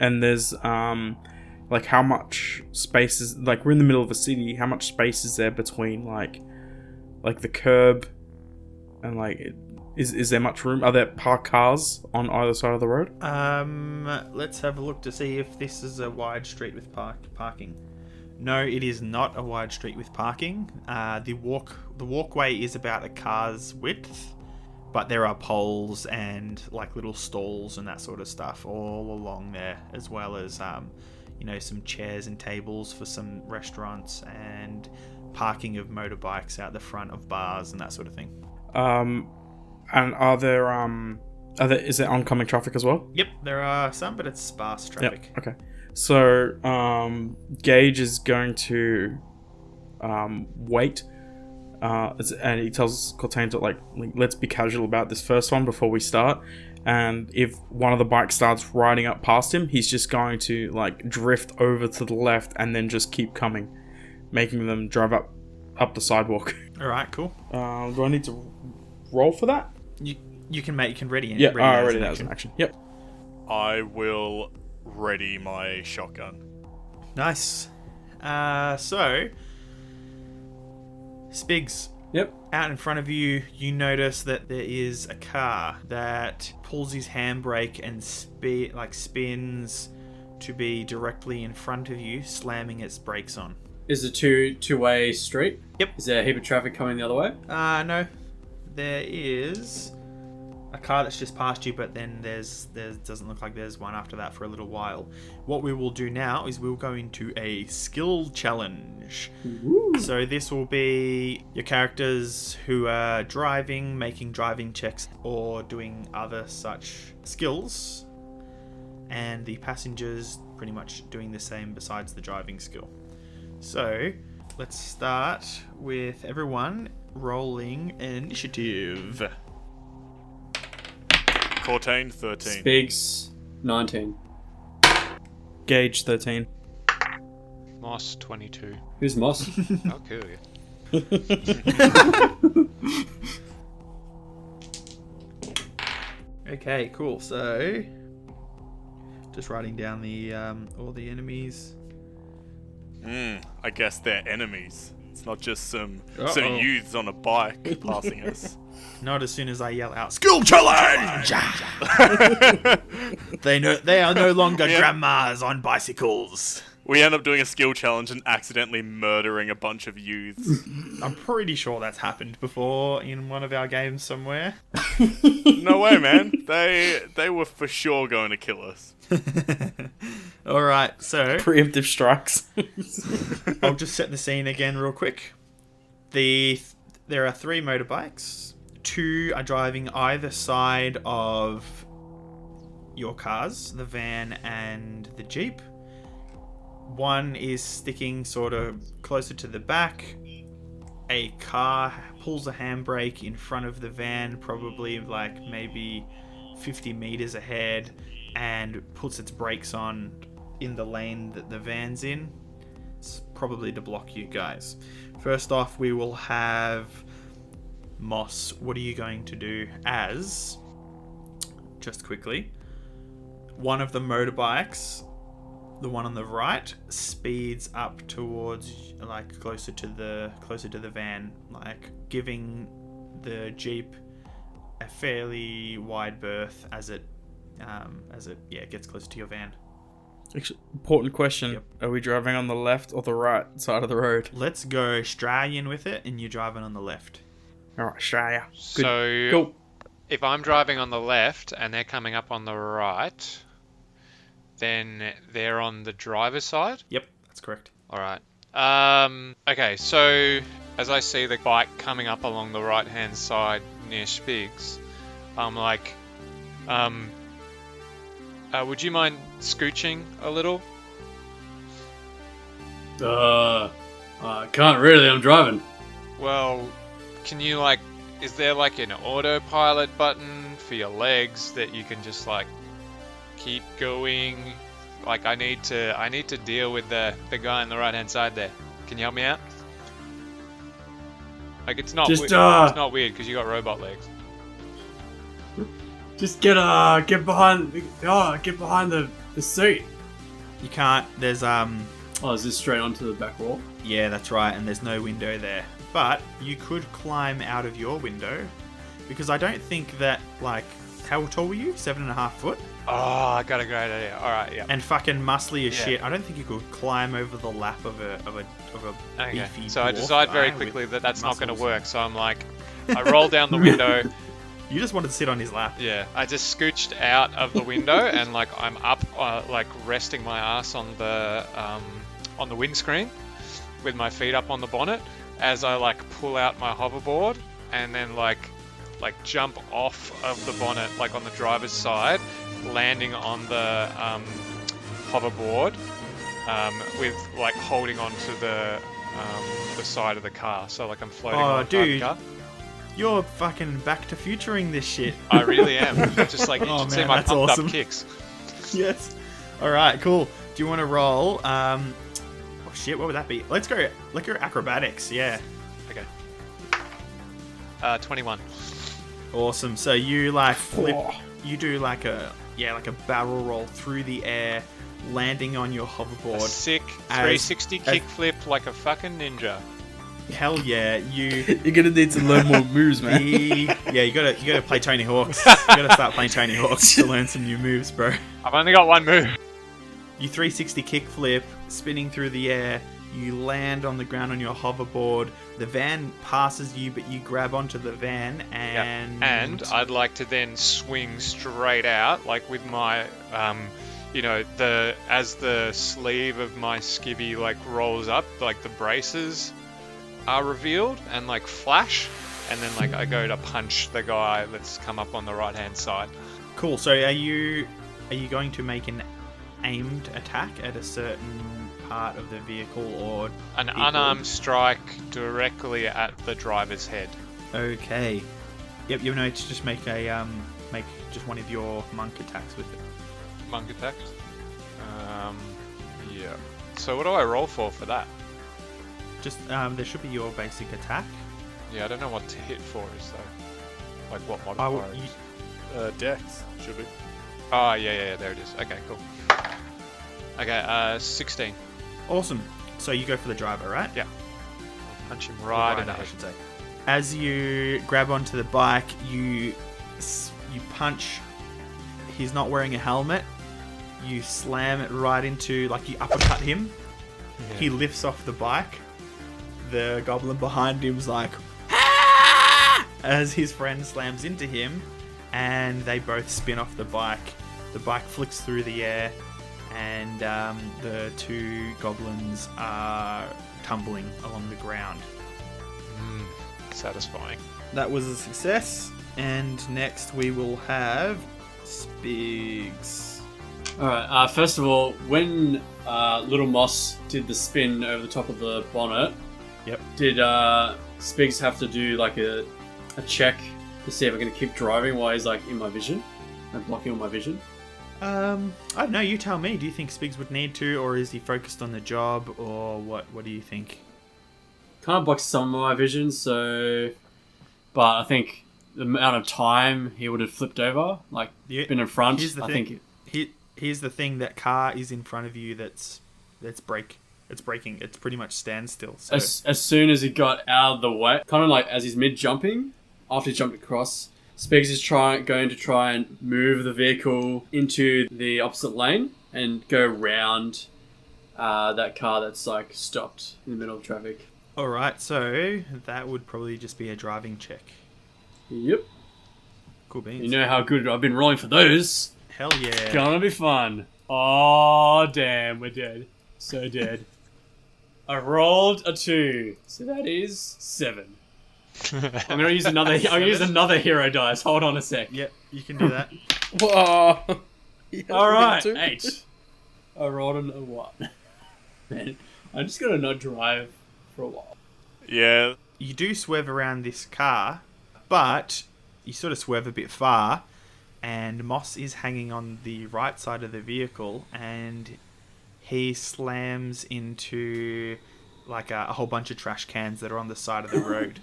And there's, like, how much space is, like, we're in the middle of a city, how much space is there between, like the curb and, like, is there much room? Are there parked cars on either side of the road? Let's have a look to see if this is a wide street with parking. No, it is not a wide street with parking. The walkway is about a car's width, but there are poles and like little stalls and that sort of stuff all along there, as well as some chairs and tables for some restaurants and parking of motorbikes out the front of bars and that sort of thing. And is there oncoming traffic as well? Yep, there are some, but it's sparse traffic. Yep. Okay. So, Gaige is going to wait, and he tells Cortaine to like, let's be casual about this first one before we start. And if one of the bikes starts riding up past him, he's just going to like drift over to the left and then just keep coming, making them drive up the sidewalk. All right, cool. Do I need to roll for that? You can ready. Yeah, I ready already that as an action. Yep. I will ready my shotgun. Nice. So, Spigs. Yep. Out in front of you, you notice that there is a car that pulls his handbrake and spins to be directly in front of you, slamming its brakes on. Is it two-way street? Yep. Is there a heap of traffic coming the other way? No. There is a car that's just passed you, but then there doesn't look like there's one after that for a little while. What we will do now is we'll go into a skill challenge. Ooh. So this will be your characters who are driving, making driving checks, or doing other such skills, and the passengers pretty much doing the same besides the driving skill. So let's start with everyone rolling initiative. Cortaine, 13. Spigs, 19. Gaige, 13. Moss, 22. Who's Moss? I'll kill you. Okay, cool. So just writing down the all the enemies. I guess they're enemies. It's not just some Uh-oh. youths on a bike passing us. Not as soon as I yell out skill challenge. They are no longer grandmas on bicycles. We end up doing a skill challenge and accidentally murdering a bunch of youths. I'm pretty sure that's happened before in one of our games somewhere. No way, man. They were for sure going to kill us. All right, so Preemptive strikes. I'll just set the scene again real quick. There are 3 motorbikes. 2 are driving either side of your cars, the van and the Jeep. 1 is sticking sort of closer to the back. A car pulls a handbrake in front of the van, probably like maybe 50 meters ahead, and puts its brakes on in the lane that the van's in. It's probably to block you guys. First off, we will have Moss. What are you going to do as, just quickly, one of the motorbikes, the one on the right, speeds up towards, like, closer to the van, like giving the Jeep a fairly wide berth as it gets closer to your van. Actually, important question. Yep. Are we driving on the left or the right side of the road? Let's go Australian with it, and you're driving on the left. Alright, Australia. Good. So Cool. if I'm driving on the left and they're coming up on the right, then they're on the driver's side? Yep, that's correct. Alright. Okay, so as I see the bike coming up along the right-hand side near Spigs, I'm like, would you mind scooching a little? I can't really, I'm driving. Well, can you, like, is there like an autopilot button for your legs that you can just like keep going? Like, I need to deal with the guy on the right hand side there. Can you help me out? Like, it's not Just, it's not weird because you got robot legs. Just get behind the seat. You can't. There's Oh, is this straight onto the back wall? Yeah, that's right, and there's no window there. But you could climb out of your window, because I don't think that, like, how tall were you? 7.5 foot? Oh, I got a great idea. All right, yeah. And fucking muscly as Yeah. shit. I don't think you could climb over the lap of a Okay. beefy So I dwarf decide very guy quickly with that that's not going to muscles. work. So I'm like, I roll down the window. You just wanted to sit on his lap. Yeah, I just scooched out of the window and like I'm up, like resting my ass on the windscreen with my feet up on the bonnet as I like pull out my hoverboard and then like jump off of the bonnet, like on the driver's side, landing on the hoverboard with like holding onto the side of the car. So like I'm floating on the side of the dude. car. You're fucking back to futuring this shit. I really am. Just like you Oh, should see man, my that's pumped awesome. up kicks. Yes. Alright, cool. Do you want to roll? Oh shit, what would that be? Let's go acrobatics, yeah. Okay. 21. Awesome. So you like flip, Oh. you do like a barrel roll through the air, landing on your A hoverboard. sick as- 360 kickflip like a fucking ninja. Hell yeah, you You're gonna need to learn more moves, man. you gotta play Tony Hawk's. You gotta start playing Tony Hawk's to learn some new moves, bro. I've only got one move. You 360 kickflip, spinning through the air. You land on the ground on your hoverboard. The van passes you, but you grab onto the van and... And I'd like to then swing straight out, like with my, as the sleeve of my skivvy like rolls up, like the braces are revealed and like flash, and then like I go to punch the guy that's come up on the right hand side. Cool. So are you going to make an aimed attack at a certain part of the vehicle or An people? unarmed strike directly at the driver's head. Okay. Yep. You know to just make a make just one of your monk attacks with it. Monk attack. Yeah. So what do I roll for that? Just there should be your basic attack. Yeah, I don't know what to hit for is though. Like what I modifier? will, is. Dex should be. Oh, yeah, there it is. Okay, cool. Okay, 16. awesome. So you go for the driver, right? Yeah. Punch him right in the I head. should say. As you grab onto the bike, you punch. He's not wearing a helmet. You slam it right into, like you uppercut him. Yeah. He lifts off the bike. The goblin behind him's like, "Ah!" as his friend slams into him, and they both spin off the bike. The bike flicks through the air, and the two goblins are tumbling along the ground. Satisfying. That was a success, and next we will have Spigs. Alright, first of all, when Little Moss did the spin over the top of the bonnet, Yep. did Spigs have to do like a check to see if I'm going to keep driving while he's like in my vision and blocking all my vision? I don't know, you tell me. Do you think Spigs would need to, or is he focused on the job, or what do you think? Kind of blocks some of my vision, but I think the amount of time he would have flipped over, like been in front, Here's the I thing. think... Here's the thing, that car is in front of you that's braking. It's pretty much standstill. So. As soon as he got out of the way, kind of like as he's mid-jumping, after he jumped across, Spigs is going to try and move the vehicle into the opposite lane and go around that car that's like stopped in the middle of traffic. Alright, so that would probably just be a driving check. Yep. Cool beans. You know how good I've been rolling for those. Hell yeah. Gonna be fun. Oh, damn, we're dead. So dead. I rolled a 2, so that is 7. I'm gonna use another hero dice. Hold on a sec. Yep, you can do that. Whoa. Alright, 8. I rolled a 1. Man, I'm just gonna not drive for a while. Yeah. You do swerve around this car, but you sort of swerve a bit far, and Moss is hanging on the right side of the vehicle, and he slams into like a whole bunch of trash cans that are on the side of the road.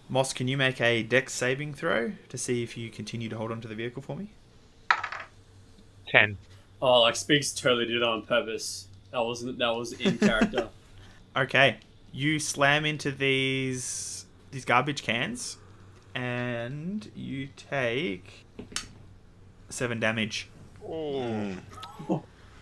Moss, can you make a dex saving throw to see if you continue to hold onto the vehicle for me? 10. Oh, like Spigs totally did it on purpose. That was in character. Okay, you slam into these garbage cans, and you take 7 damage. Oh.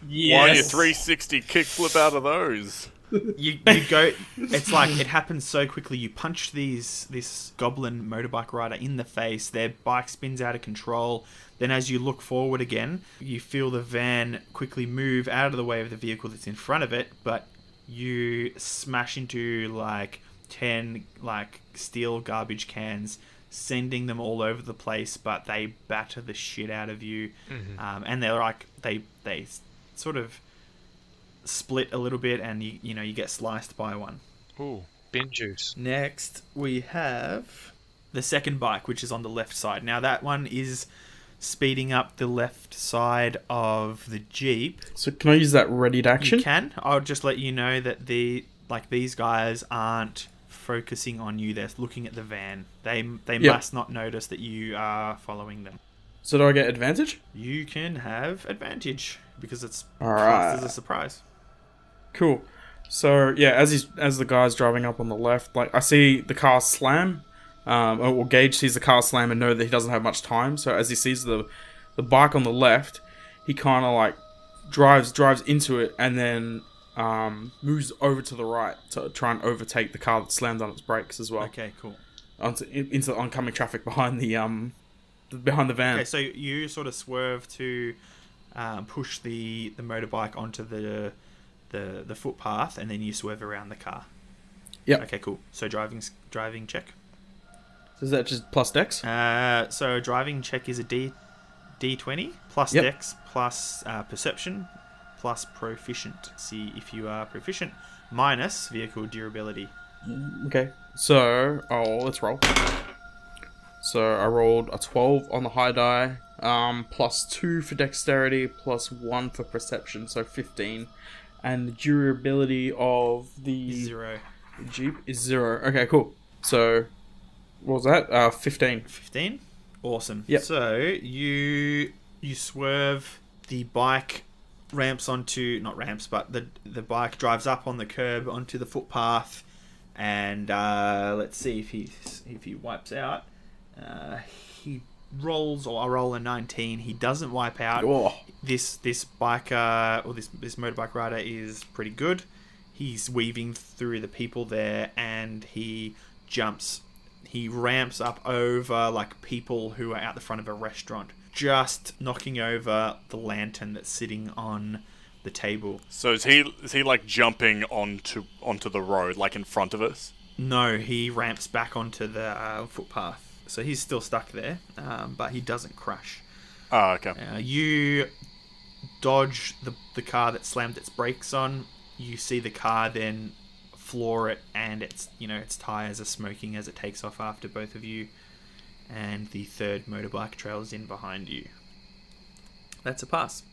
Yes. Why you 360 kickflip out of those? You go. It's like it happens so quickly. You punch this goblin motorbike rider in the face. Their bike spins out of control. Then, as you look forward again, you feel the van quickly move out of the way of the vehicle that's in front of it. But you smash into like 10 like steel garbage cans, sending them all over the place. But they batter the shit out of you, and they're like they sort of split a little bit, and you get sliced by one. Ooh, bin juice. Next we have the second bike, which is on the left side. Now that one is speeding up the left side of the Jeep. So can I use that ready to action? You can. I'll just let you know that these guys aren't focusing on you. They're looking at the van. They must not notice that you are following them. So do I get advantage? You can have advantage because it's Alright. classed as a surprise. Cool. So yeah, as the guy's driving up on the left, like I see the car slam, or Gaige sees the car slam and know that he doesn't have much time. So as he sees the bike on the left, he kind of like drives into it and then moves over to the right to try and overtake the car that slammed on its brakes as well. Okay, cool. Into the oncoming traffic behind the van. Okay, so you sort of swerve to push the motorbike onto the footpath, and then you swerve around the car. Yep. Okay, cool. So driving check. So is that just plus dex? So a driving check is a D20 plus Yep. dex plus perception plus proficient. See if you are proficient minus vehicle durability. Okay. So let's roll. So I rolled a 12 on the high die, plus 2 for dexterity, plus 1 for perception, so 15. And the durability of the 0. Jeep is 0. Okay, cool. So, what was that? 15. 15? Awesome. Yep. So, you swerve, the bike ramps onto, not ramps, but the bike drives up on the curb onto the footpath, and let's see if he wipes out. He rolls, or I roll a 19. He doesn't wipe out. Oh. This biker, or this motorbike rider is pretty good. He's weaving through the people there, and he jumps. He ramps up over like people who are out the front of a restaurant, just knocking over the lantern that's sitting on the table. So is he like jumping onto the road, like in front of us? No, he ramps back onto the footpath. So he's still stuck there, but he doesn't crash. Oh, okay. You dodge the car that slammed its brakes on. You see the car then floor it, and its tires are smoking as it takes off after both of you. And the third motorbike trails in behind you. That's a pass.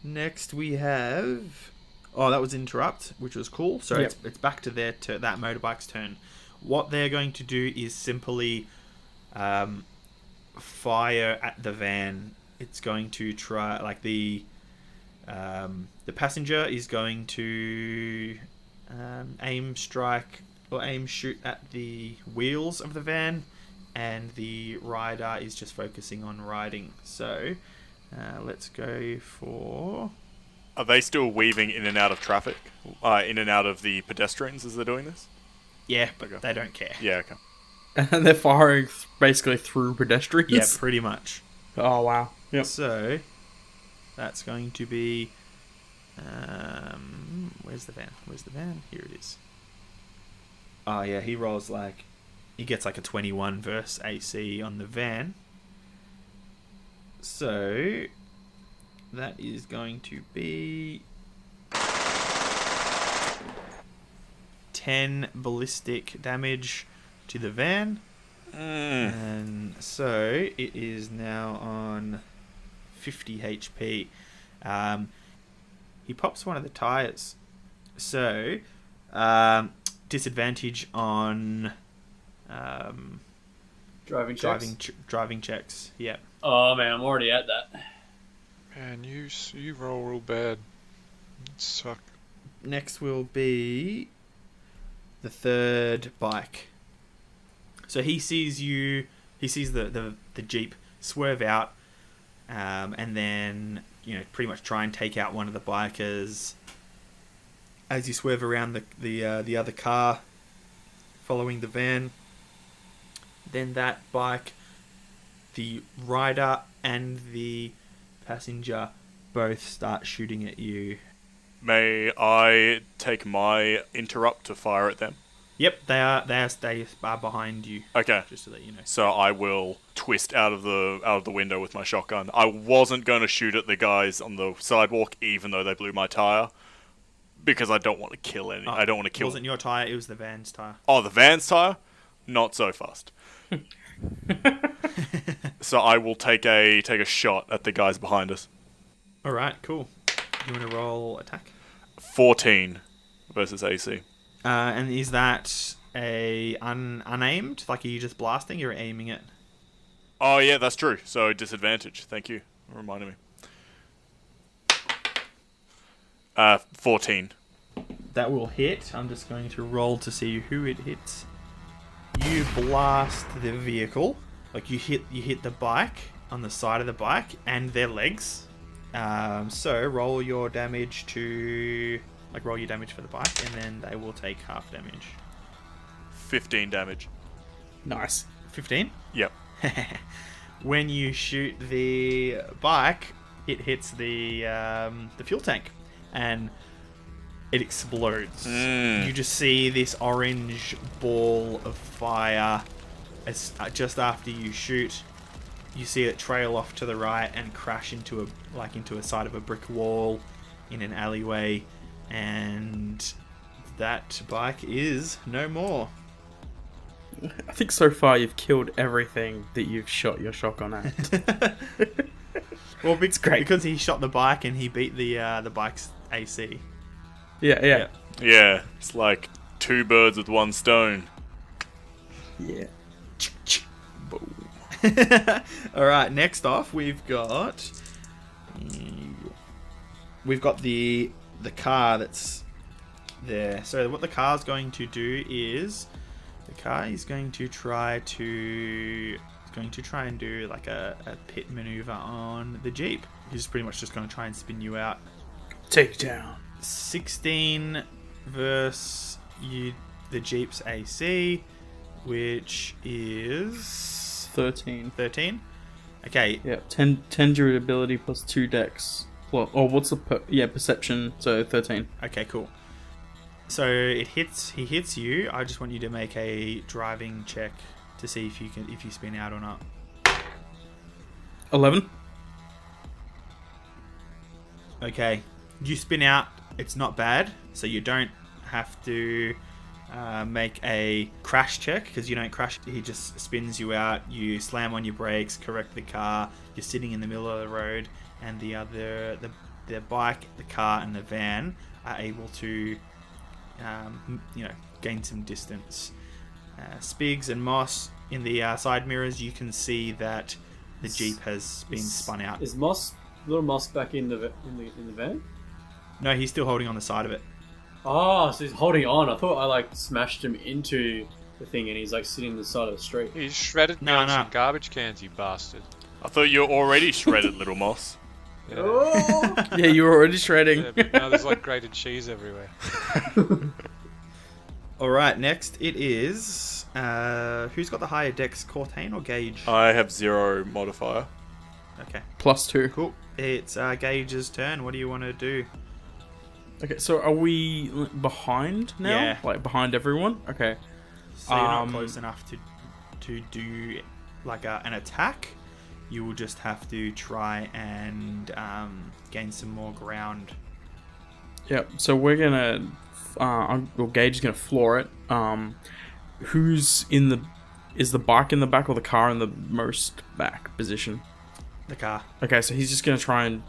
Next we have... Oh, that was interrupt, which was cool. So Yep. it's back to that motorbike's turn. What they're going to do is simply fire at the van. It's going to try... Like, the passenger is going to aim shoot at the wheels of the van. And the rider is just focusing on riding. So, let's go for... Are they still weaving in and out of traffic? In and out of the pedestrians as they're doing this? Yeah, but they don't care. Yeah, okay. And they're firing basically through pedestrians? Yeah, pretty much. Oh, wow. Yep. So, that's going to be... where's the van? Here it is. Oh, yeah, he rolls like... He gets like a 21 versus AC on the van. So, that is going to be 10 ballistic damage to the van. And so, it is now on 50 HP. He pops one of the tires. So, disadvantage on... driving checks. Yeah. Oh man, I'm already at that. Man, you roll real bad. You suck. Next will be the third bike. So he sees you. He sees the Jeep swerve out, and then pretty much try and take out one of the bikers. As you swerve around the other car, following the van. Then that bike, the rider and the passenger both start shooting at you. May I take my interrupt to fire at them? Yep, they are behind you. Okay. Just to let you know. So I will twist out of the window with my shotgun. I wasn't going to shoot at the guys on the sidewalk, even though they blew my tire, because I don't want to kill any. I don't want to kill. It wasn't your tire; it was the van's tire. Oh, the van's tire? Not so fast. So I will take a shot at the guys behind us. All right, cool. You want to roll attack? 14 versus AC. And is that a unaimed? Like, are you just blasting? You're aiming it. Oh yeah, that's true. So disadvantage. Thank you for reminding me. 14. That will hit. I'm just going to roll to see who it hits. You blast the vehicle. Like, you hit the bike on the side of the bike and their legs. So roll your damage for the bike, and then they will take half damage. 15 damage. Nice. 15? Yep. When you shoot the bike, it hits the fuel tank, and it explodes. You just see this orange ball of fire as just after you shoot. You see it trail off to the right and crash into a side of a brick wall in an alleyway, and that bike is no more. I think so far you've killed everything that you've shot your shotgun at. Well, it's great because he shot the bike and he beat the bike's AC. Yeah. Yeah, it's like two birds with one stone. Yeah. All right. Next off, we've got the car that's there. So what the car's going to do is the car is going to try and do like a pit maneuver on the Jeep. He's pretty much just going to try and spin you out. Take down. 16 versus the Jeep's AC, which is 13. 13. Okay. Yeah, 10 durability plus 2 dex. Well, or what's the perception? So 13. Okay, cool. So he hits you. I just want you to make a driving check to see if you spin out or not. 11. Okay, you spin out. It's not bad, so you don't have to make a crash check because you don't crash. He just spins you out. You slam on your brakes, correct the car. You're sitting in the middle of the road, and the bike, the car, and the van are able to, gain some distance. Spigs and Moss in the side mirrors, you can see that the Jeep has been spun out. Is little Moss back in the van? No, he's still holding on the side of it. Oh, so he's holding on. I thought I smashed him into the thing and he's sitting on the side of the street. He's shredded me on some garbage cans, you bastard. I thought you were already shredded, little Moss. Yeah. Oh! Yeah, you were already shredding. Yeah, but now there's grated cheese everywhere. Alright, next it is... who's got the higher dex, Cortaine or Gaige? I have 0 modifier. Okay, +2. cool. It's Gaige's turn. What do you want to do? Okay, so are we behind now? Yeah. Behind everyone? Okay. So you're not close enough to do an attack. You will just have to try and gain some more ground. Yep. So we're gonna, Gaige is gonna floor it. Is the bike in the back or the car in the most back position? The car. Okay, so he's just gonna try and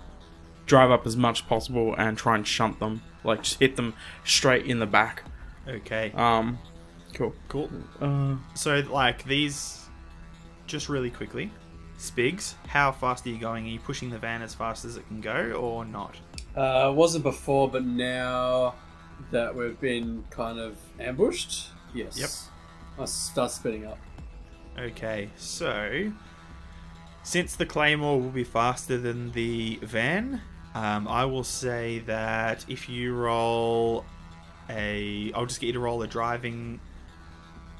drive up as much as possible and try and shunt them, just hit them straight in the back. Okay. Cool. So these, just really quickly, Spigs, how fast are you going? Are you pushing the van as fast as it can go or not? Wasn't before, but now that we've been kind of ambushed, yes. Yep. I start spinning up. Okay, so since the Claymore will be faster than the van, I will say that if you roll I'll just get you to roll a driving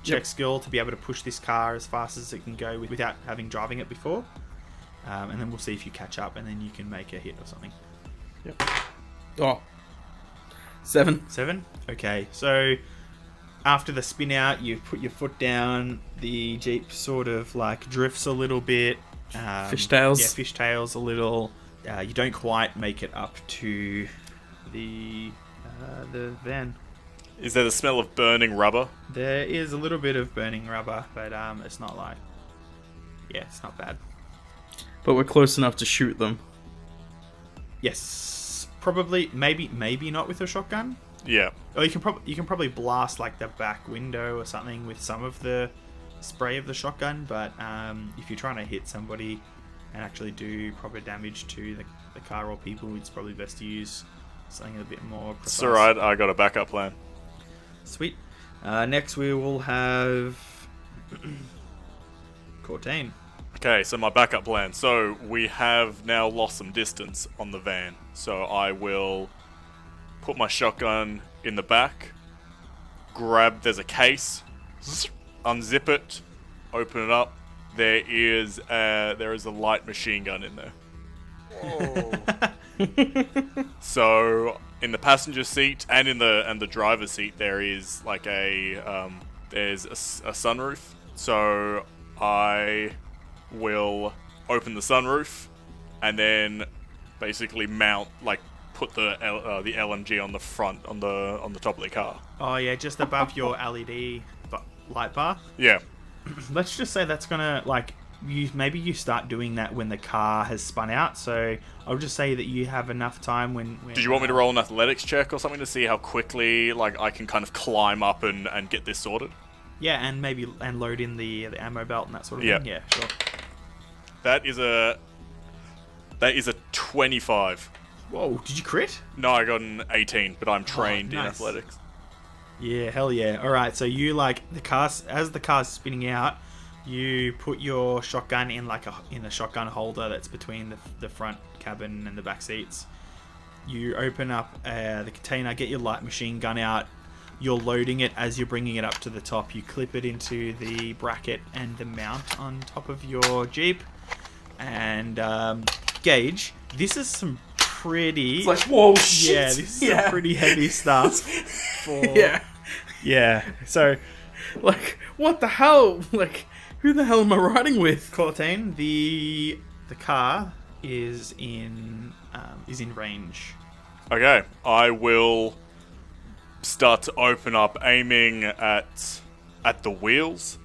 check skill to be able to push this car as fast as it can go without having driving it before. And then we'll see if you catch up and then you can make a hit or something. Yep. Oh. 7. 7? Okay, so after the spin out, you put your foot down, the Jeep sort of drifts a little bit. Fishtails. Yeah, fishtails a little. You don't quite make it up to the van. Is there the smell of burning rubber? There is a little bit of burning rubber, but it's not it's not bad. But we're close enough to shoot them. Yes, probably, maybe not with a shotgun. Yeah. Or you can probably blast the back window or something with some of the spray of the shotgun. But if you're trying to hit somebody and actually do proper damage to the car or people, it's probably best to use something a bit more precise. It's alright, I got a backup plan. Sweet. Next we will have Cortaine. Okay, so my backup plan. So we have now lost some distance on the van. So I will put my shotgun in the back, there's a case, unzip it, open it up. There is a light machine gun in there. Whoa. So in the passenger seat and in the driver's seat there is there's a sunroof. So I will open the sunroof and then basically put the LMG on the front on the top of the car. Oh yeah, just above your LED light bar. Yeah. Let's just say that's gonna you start doing that when the car has spun out. So I'll just say that you have enough time when Did you want me to roll an athletics check or something to see how quickly I can kind of climb up and get this sorted? Yeah, and load in the ammo belt and that sort of thing. Yeah, sure. That is a 25. Whoa, did you crit? No, I got an 18, but I'm trained in nice. athletics. Yeah, hell yeah. Alright, so you as the car's spinning out, you put your shotgun in in a shotgun holder that's between the front cabin and the back seats. You open up the container, get your light machine gun out. You're loading it as you're bringing it up to the top. You clip it into the bracket and the mount on top of your Jeep. And Gaige, this is some pretty. It's like, whoa, shit. Yeah, this is some pretty heavy stuff. For, yeah. So, Like, what the hell? Like, who the hell am I riding with? Cortaine, the car is in range. Okay, I will start to open up, aiming at the wheels,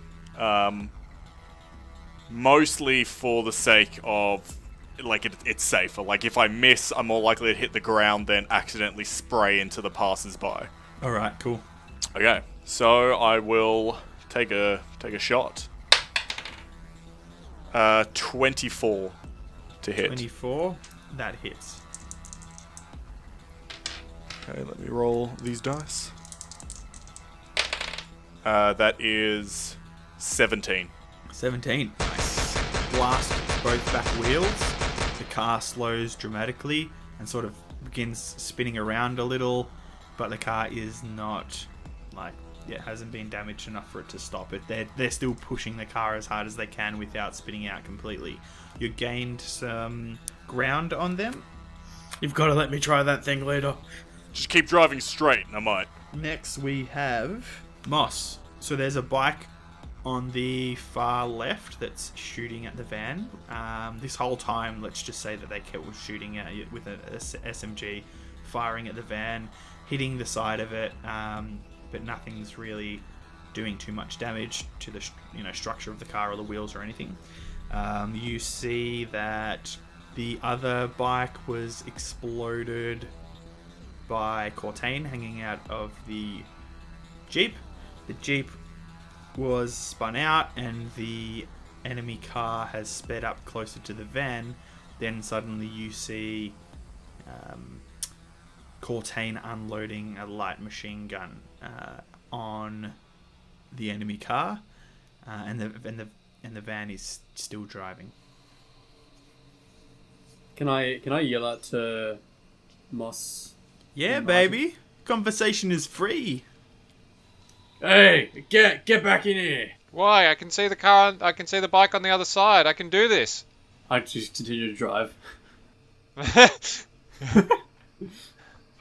mostly for the sake of like it's safer. Like if I miss, I'm more likely to hit the ground than accidentally spray into the passers-by. All right, cool. Okay, so I will take a shot. 24 to hit. 24, that hits. Okay, let me roll these dice. That is 17. 17. Nice. Blast both back wheels. The car slows dramatically and sort of begins spinning around a little, but the car is not hasn't been damaged enough for it to stop it. They're still pushing the car as hard as they can without spinning out completely. You gained some ground on them. You've got to let me try that thing later. Just keep driving straight, and I might. Next we have Moss. So there's a bike on the far left that's shooting at the van. This whole time, let's just say that they kept shooting at it with an SMG, firing at the van, hitting the side of it, but nothing's really doing too much damage to the structure of the car or the wheels or anything. You see that the other bike was exploded by Cortaine hanging out of the Jeep. The Jeep was spun out and the enemy car has sped up closer to the van. Then suddenly you see Cortaine unloading a light machine gun on the enemy car, and the van is still driving. Can I yell out to Moss? Yeah, baby. Conversation is free. Hey, get back in here! Why? I can see the car. I can see the bike on the other side. I can do this. I just continue to drive.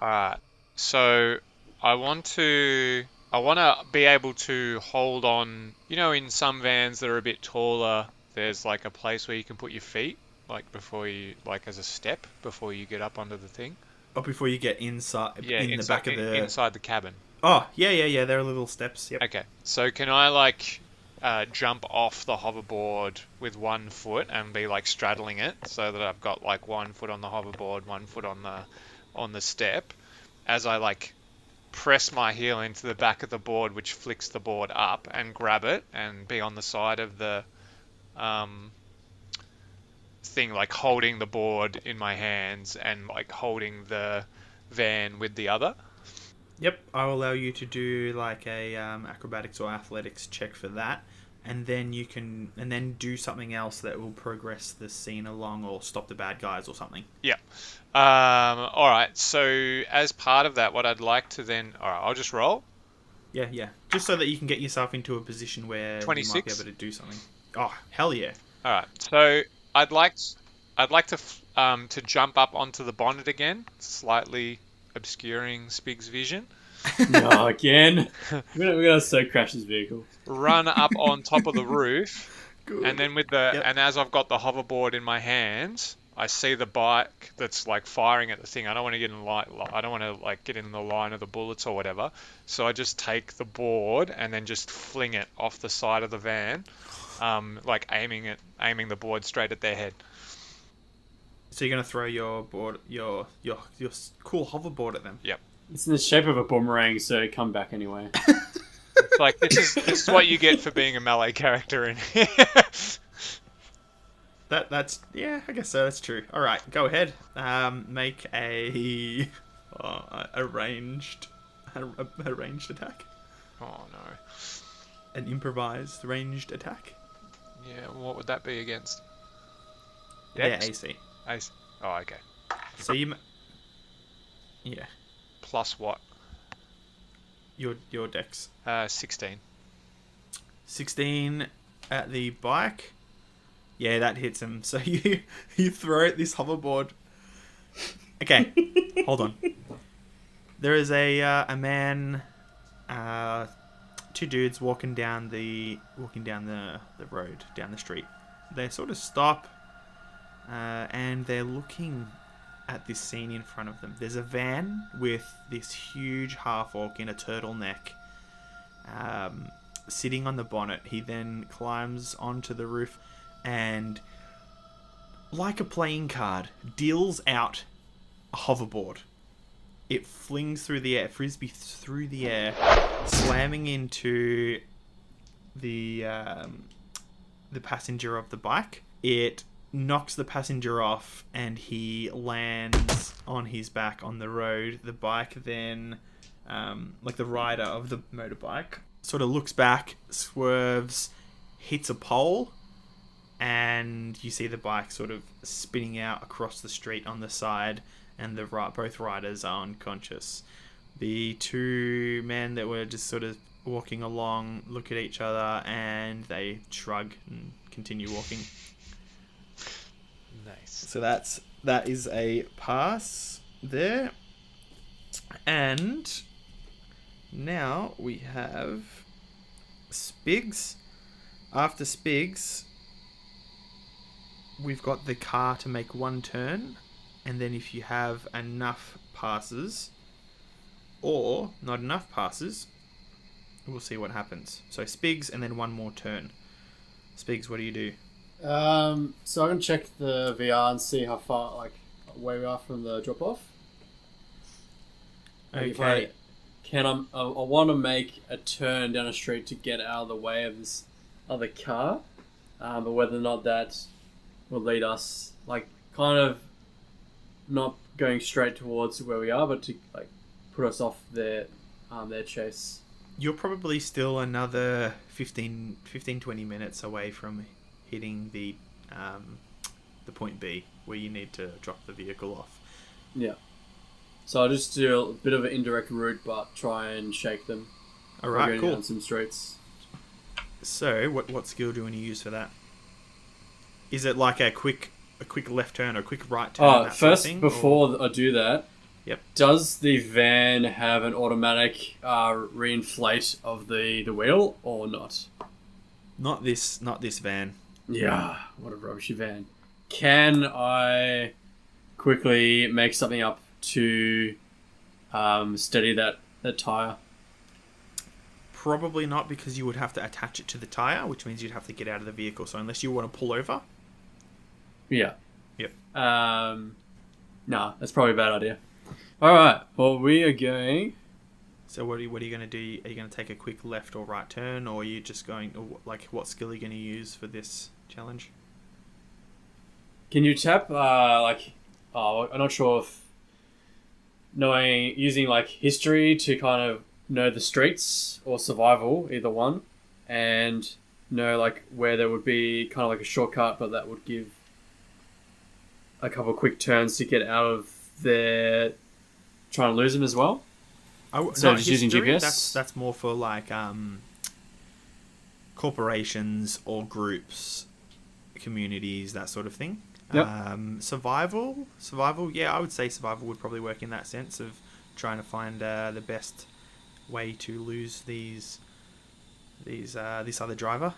Alright. So I want to be able to hold on. You know, in some vans that are a bit taller, there's like a place where you can put your feet, like before you, like as a step before you get up onto the thing. Oh, before you get inside, the back of the inside the cabin. Oh, yeah. There are little steps. Yep. Okay. So can I jump off the hoverboard with one foot and be like straddling it, so that I've got like 1 foot on the hoverboard, 1 foot on the step, as I like press my heel into the back of the board, which flicks the board up, and grab it and be on the side of the thing, like holding the board in my hands and like holding the van with the other. Yep, I'll allow you to do like a acrobatics or athletics check for that, and then you can do something else that will progress the scene along or stop the bad guys or something. Yeah. All right. So as part of that, what I'd like to then, all right, I'll just roll. Yeah. Just so that you can get yourself into a position where 26. you might be able to do something. Oh, hell yeah! All right. So I'd like to jump up onto the bonnet again, slightly obscuring Spigs' vision. No, again. We're gonna so crash this vehicle. Run up on top of the roof, Good. and then Yep. and as I've got the hoverboard in my hands, I see the bike that's like firing at the thing. I don't want to get in the line of the bullets or whatever. So I just take the board and then just fling it off the side of the van, like aiming the board straight at their head. So you're gonna throw your board, your cool hoverboard at them. Yep. It's in the shape of a boomerang, so come back anyway. It's like this is what you get for being a melee character in here. That's I guess so. That's true. All right, go ahead. Make a ranged attack. Oh no. An improvised ranged attack. Yeah, what would that be against? Yeah, Dex? AC. Oh, okay. So yeah, Plus what? your dex. 16. 16 at the bike. Yeah, that hits him. So you throw this hoverboard, Okay, hold on. There is a man, two dudes walking down the road, down the street. They sort of stop, and they're looking at this scene in front of them. There's a van with this huge half-orc in a turtleneck, sitting on the bonnet. He then climbs onto the roof and, like a playing card, deals out a hoverboard. It flings through the air, frisbee through the air, slamming into the passenger of the bike. It knocks the passenger off, and he lands on his back on the road. The bike then, like the rider of the motorbike, sort of looks back, swerves, hits a pole, and you see the bike sort of spinning out across the street on the side, and both riders are unconscious. The two men that were just sort of walking along look at each other, and they shrug and continue walking. Nice. So that is a pass there. And now we have Spigs. After Spigs, we've got the car to make one turn, and then if you have enough passes or not enough passes, we'll see what happens. So Spigs, and then one more turn. Spigs, what do you do? So I'm gonna check the VR and see how far, like, where we are from the drop off. Okay. I want to make a turn down the street to get out of the way of this other car, but whether or not that will lead us, like, kind of not going straight towards where we are, but to, like, put us off their chase. You're probably still another 15-20 minutes away from hitting the point B, where you need to drop the vehicle off. Yeah. So I'll just do a bit of an indirect route, but try and shake them. All right, cool. Down some streets. So, what skill do you want to use for that? Is it like a quick left turn or a quick right turn? Oh, that first, sort of thing, before I do that, yep. Does the van have an automatic reinflate of the wheel or not? Not this van. Yeah, what a rubbishy van. Can I quickly make something up to steady that tyre? Probably not, because you would have to attach it to the tyre, which means you'd have to get out of the vehicle. So unless you want to pull over. Yeah. Yep. Nah, that's probably a bad idea. Alright, well, we are going... So what are you going to do? Are you going to take a quick left or right turn, or are you just going... Like, what skill are you going to use for this challenge? Can you tap, I'm not sure if... using, like, history to kind of know the streets, or survival, either one, and know, like, where there would be kind of like a shortcut, but that would give a couple of quick turns to get out of there, trying to lose them as well. So just using GPS? That's more for, like, corporations or groups, communities, that sort of thing. Yep. Survival, yeah, I would say survival would probably work in that sense of trying to find the best way to lose this other driver.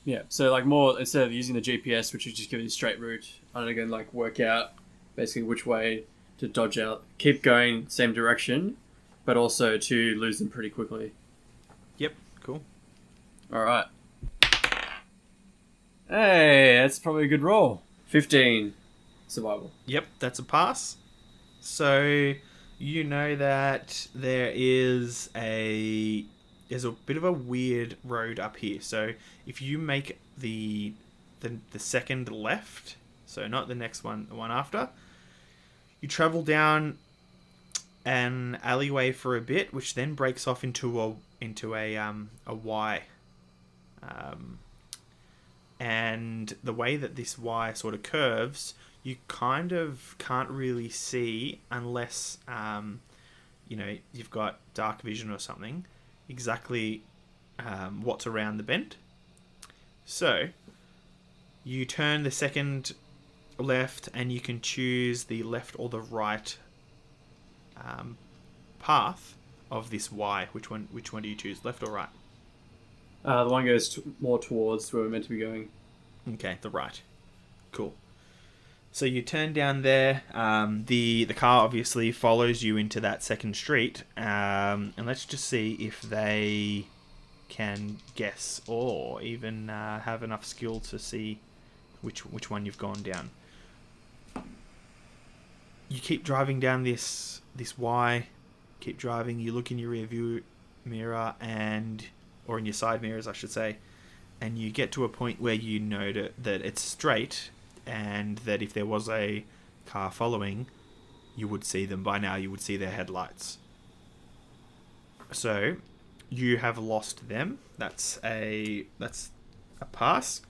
Yeah, so, like, more, instead of using the GPS, which is just giving you a straight route, I'm going to, like, work out basically which way to dodge out, keep going same direction, but also to lose them pretty quickly. Yep, cool. Alright. Hey, that's probably a good roll. 15 survival. Yep, that's a pass. So you know that there's a bit of a weird road up here. So if you make the second left, so not the next one, the one after, you travel down an alleyway for a bit, which then breaks off into a Y. And the way that this Y sort of curves, you kind of can't really see unless you've got dark vision or something, exactly what's around the bend. So you turn the second left, and you can choose the left or the right path of this Y. Which one do you choose, left or right? The one goes more towards where we're meant to be going. Okay, the right. Cool. So you turn down there. The car obviously follows you into that second street. And let's just see if they can guess or even have enough skill to see which one you've gone down. You keep driving down this Y. Keep driving. You look in your rear view mirror or in your side mirrors, I should say, and you get to a point where you know that it's straight, and that if there was a car following, you would see them by now. You would see their headlights. So you have lost them. That's a pass.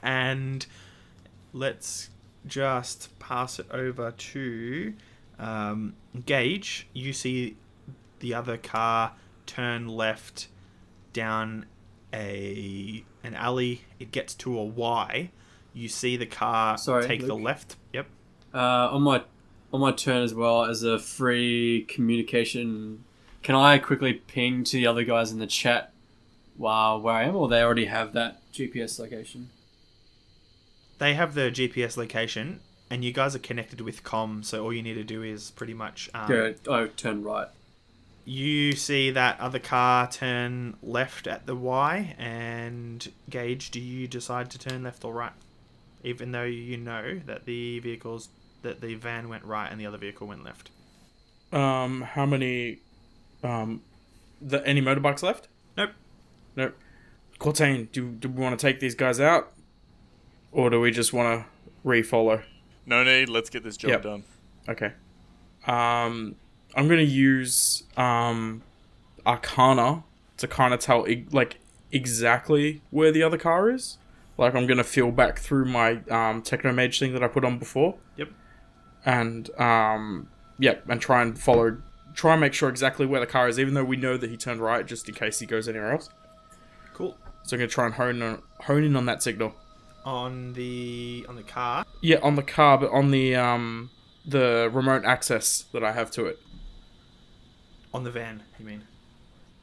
And let's just pass it over to Gaige. You see the other car turn left down an alley. It gets to a Y. You see the car take the left. Yep. On my turn as well, as a free communication, can I quickly ping to the other guys in the chat while where I am, or they already have that GPS location? They have the GPS location, and you guys are connected with comm, so all you need to do is pretty much... turn right. You see that other car turn left at the Y, and Gaige, do you decide to turn left or right? Even though you know that the van went right and the other vehicle went left. How many... any motorbikes left? Nope. Cortaine, do we want to take these guys out? Or do we just want to re-follow? No need, let's get this job done. Okay. I'm going to use Arcana to kind of tell exactly where the other car is. Like, I'm going to feel back through my Technomage thing that I put on before. Yep. And, and try and make sure exactly where the car is, even though we know that he turned right, just in case he goes anywhere else. Cool. So I'm going to try and hone in on that signal. On the car? Yeah, on the car, but on the remote access that I have to it. On the van, you mean?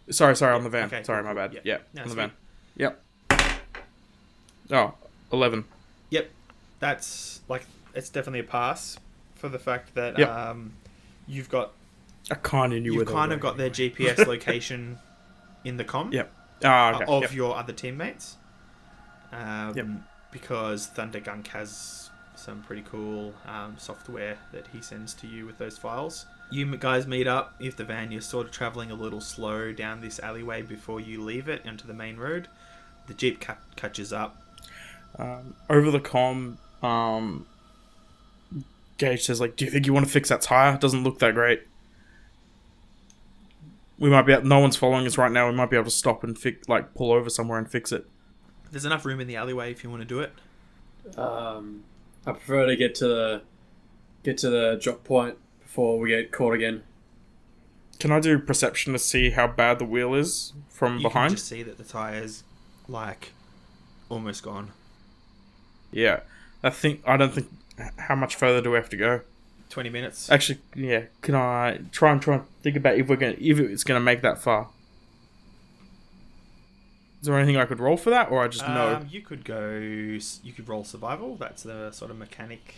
Sorry, on the van. Okay, Sorry, cool. my bad. Yeah, on the van. Yep. Oh, 11. Yep. That's, it's definitely a pass for the fact that you've got... I kind of knew You've kind of got their GPS location in the comm okay. Your other teammates. Because Thundergunk has some pretty cool software that he sends to you with those files. You guys meet up with the van. You're sort of travelling a little slow down this alleyway before you leave it onto the main road. The Jeep catches up. Over the comm, Gaige says, do you think you want to fix that tyre? It doesn't look that great. We might be no one's following us right now. We might be able to stop and pull over somewhere and fix it. There's enough room in the alleyway if you want to do it. I prefer to get to the drop point before we get caught again. Can I do perception to see how bad the wheel is from behind? You can just see that the tire's almost gone. Yeah, I don't think. How much further do we have to go? 20 minutes. Actually, yeah. Can I try and think about if it's gonna make that far? Is there anything I could roll for that, or I just know? You could roll survival. That's the sort of mechanic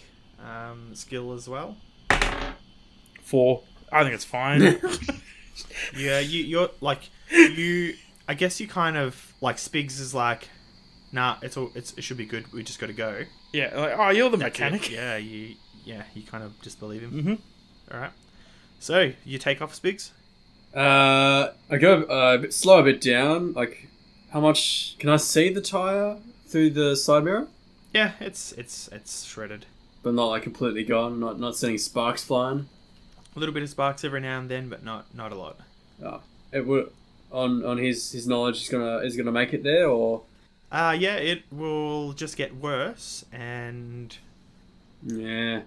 skill as well. 4. I think it's fine. Yeah, you're I guess you kind of Spigs is nah, it should be good. We just got to go. Yeah, you're the mechanic. Yeah, you kind of just believe him. Mm-hmm. All right. So you take off, Spigs. I go a bit slow, a bit down. How much can I see the tire through the side mirror? Yeah, it's shredded. But not completely gone. Not seeing sparks flying. A little bit of sparks every now and then, but not a lot. Oh, it would on his knowledge is gonna make it there, or yeah, it will just get worse, and yeah,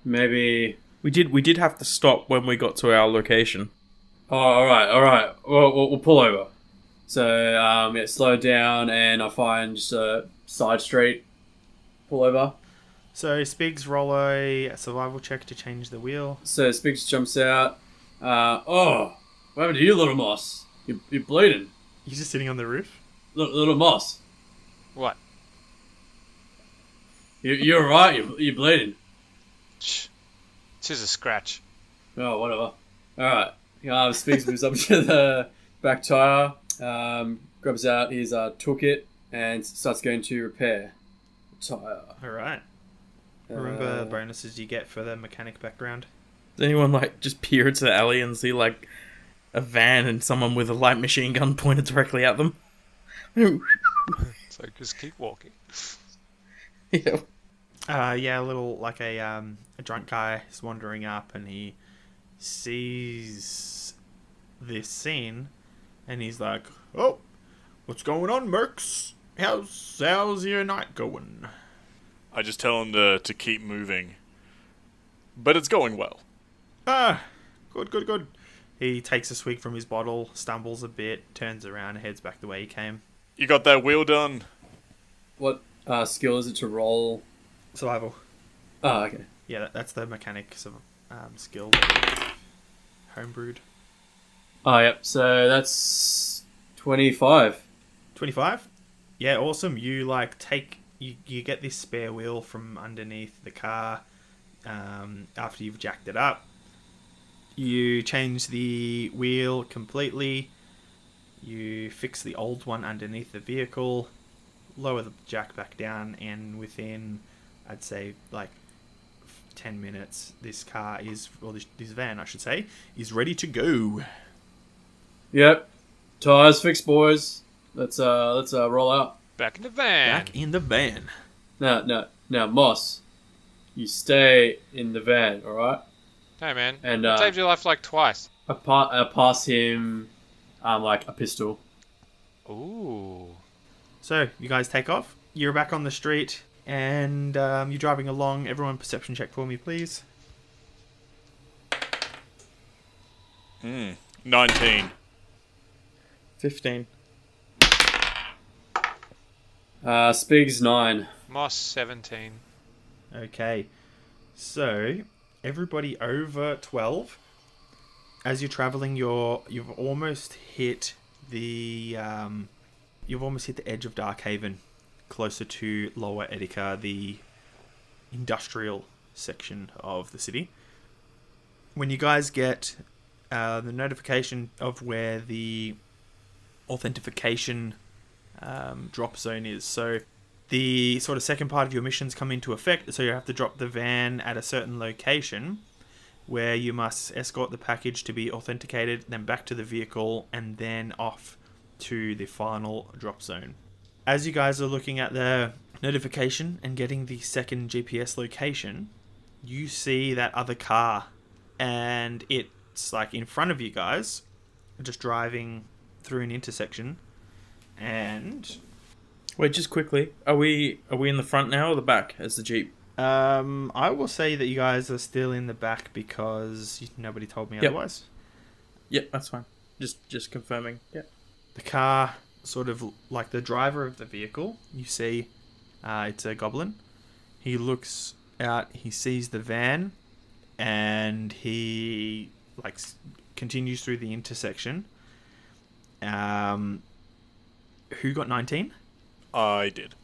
maybe we did have to stop when we got to our location. Oh, all right. We'll pull over. So slow down, and I find just a side street. Pull over. So Spigs, roll a survival check to change the wheel. So Spigs jumps out. Oh, what happened to you, little moss? You're bleeding. He's just sitting on the roof. Little moss. What? You're alright, you're bleeding. Shh. It's just a scratch. Oh, whatever. Alright. Spigs moves up to the back tyre, grabs out his toolkit, and starts going to repair the tyre. Alright. Remember bonuses you get for the mechanic background? Does anyone like just peer into the alley and see like a van and someone with a light machine gun pointed directly at them? So just keep walking. Yeah. Yeah, a little like a drunk guy is wandering up and he sees this scene and he's like, "Oh, what's going on, mercs? How's your night going?" I just tell him to keep moving. But it's going well. Ah, good. He takes a swig from his bottle, stumbles a bit, turns around and heads back the way he came. You got that wheel done? What skill is it to roll? Survival. Oh, okay. Yeah, that's the mechanic skill. Homebrewed. Oh, yep. So that's 25. 25? Yeah, awesome. You like you get this spare wheel from underneath the car after you've jacked it up. You change the wheel completely. You fix the old one underneath the vehicle, lower the jack back down, and within, I'd say, like 10 minutes, this van, I should say, is ready to go. Yep. Tires fixed, boys. Let's roll out. Back in the van. Back in the van. Now, Moss, you stay in the van, all right? Hey, man. And I saved your life like twice. I pass him like a pistol. Ooh. So, you guys take off. You're back on the street, and you're driving along. Everyone perception check for me, please. 19. 15. Spigs 9. Moss 17. Okay. So, everybody over 12, as you're traveling, you've almost hit the edge of Darkhaven, closer to Lower Ettica, the industrial section of the city. When you guys get the notification of where the authentication drop zone is, so the sort of second part of your missions come into effect, so you have to drop the van at a certain location where you must escort the package to be authenticated, then back to the vehicle, and then off to the final drop zone. As you guys are looking at the notification and getting the second GPS location, you see that other car, and it's like in front of you guys, just driving through an intersection, and Wait, just quickly, are we in the front now or the back as the Jeep? I will say that you guys are still in the back because nobody told me otherwise. Yep, that's fine. Just confirming. Yep. The car, sort of like the driver of the vehicle, you see it's a goblin. He looks out, he sees the van, and he like continues through the intersection. Who got 19? I did.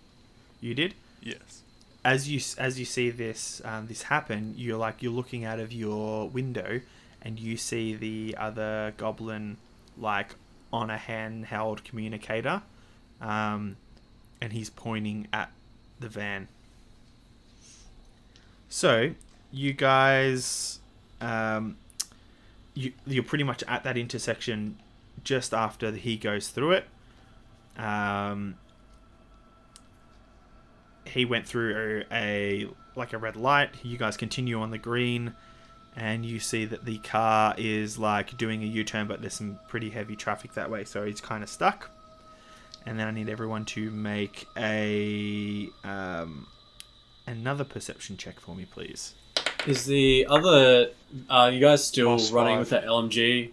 You did? Yes. As you see this this happen, you're looking out of your window, and you see the other goblin like on a handheld communicator, and he's pointing at the van. So you guys, you're pretty much at that intersection just after he goes through it. He went through a red light. You guys continue on the green, and you see that the car is like doing a U-turn, but there's some pretty heavy traffic that way, so he's kind of stuck. And then I need everyone to make a another perception check for me, please. Is the other you guys still Moss running 5. with that LMG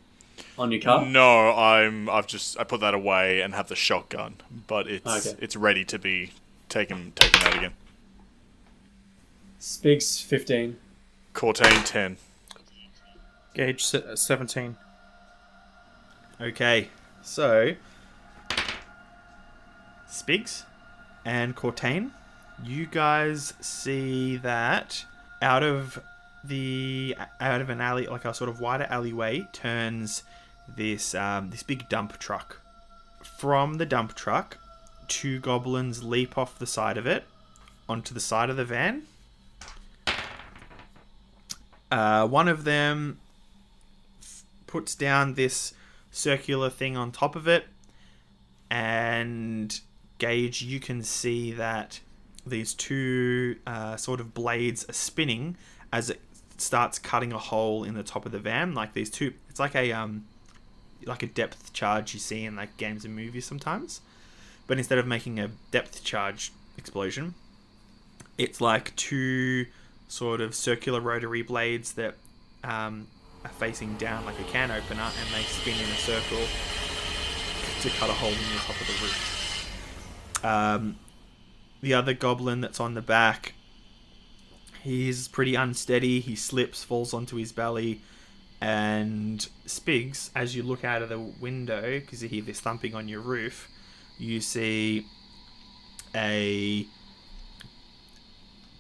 on your car? No, I put that away and have the shotgun, but Okay. it's ready to be taken out again. Spigs 15. Cortaine 10. Gaige 17. Okay, so Spigs and Cortaine, you guys see that out of an alley, like a sort of wider alleyway, turns this big dump truck. From the dump truck, 2 goblins leap off the side of it onto the side of the van. One of them puts down this circular thing on top of it, and Gaige, you can see that these 2 sort of blades are spinning as it starts cutting a hole in the top of the van. Like these 2, it's like a depth charge you see in like games and movies sometimes, but instead of making a depth charge explosion, it's like 2 sort of circular rotary blades that are facing down like a can opener, and they spin in a circle to cut a hole in the top of the roof. The other goblin that's on the back, he's pretty unsteady. He slips, falls onto his belly, and Spigs, as you look out of the window, because you hear this thumping on your roof, you see a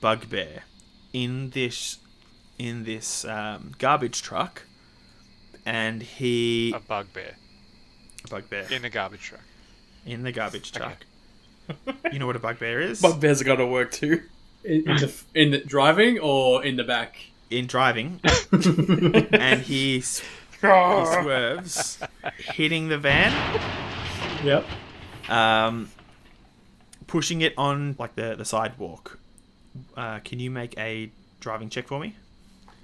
bugbear in this garbage truck, and he A bugbear in a garbage truck. In the garbage truck. You know what a bugbear is? Bugbears have got to work too. In the driving or in the back? In driving. And he swerves, hitting the van. Yep. Pushing it on like the sidewalk. Can you make a driving check for me?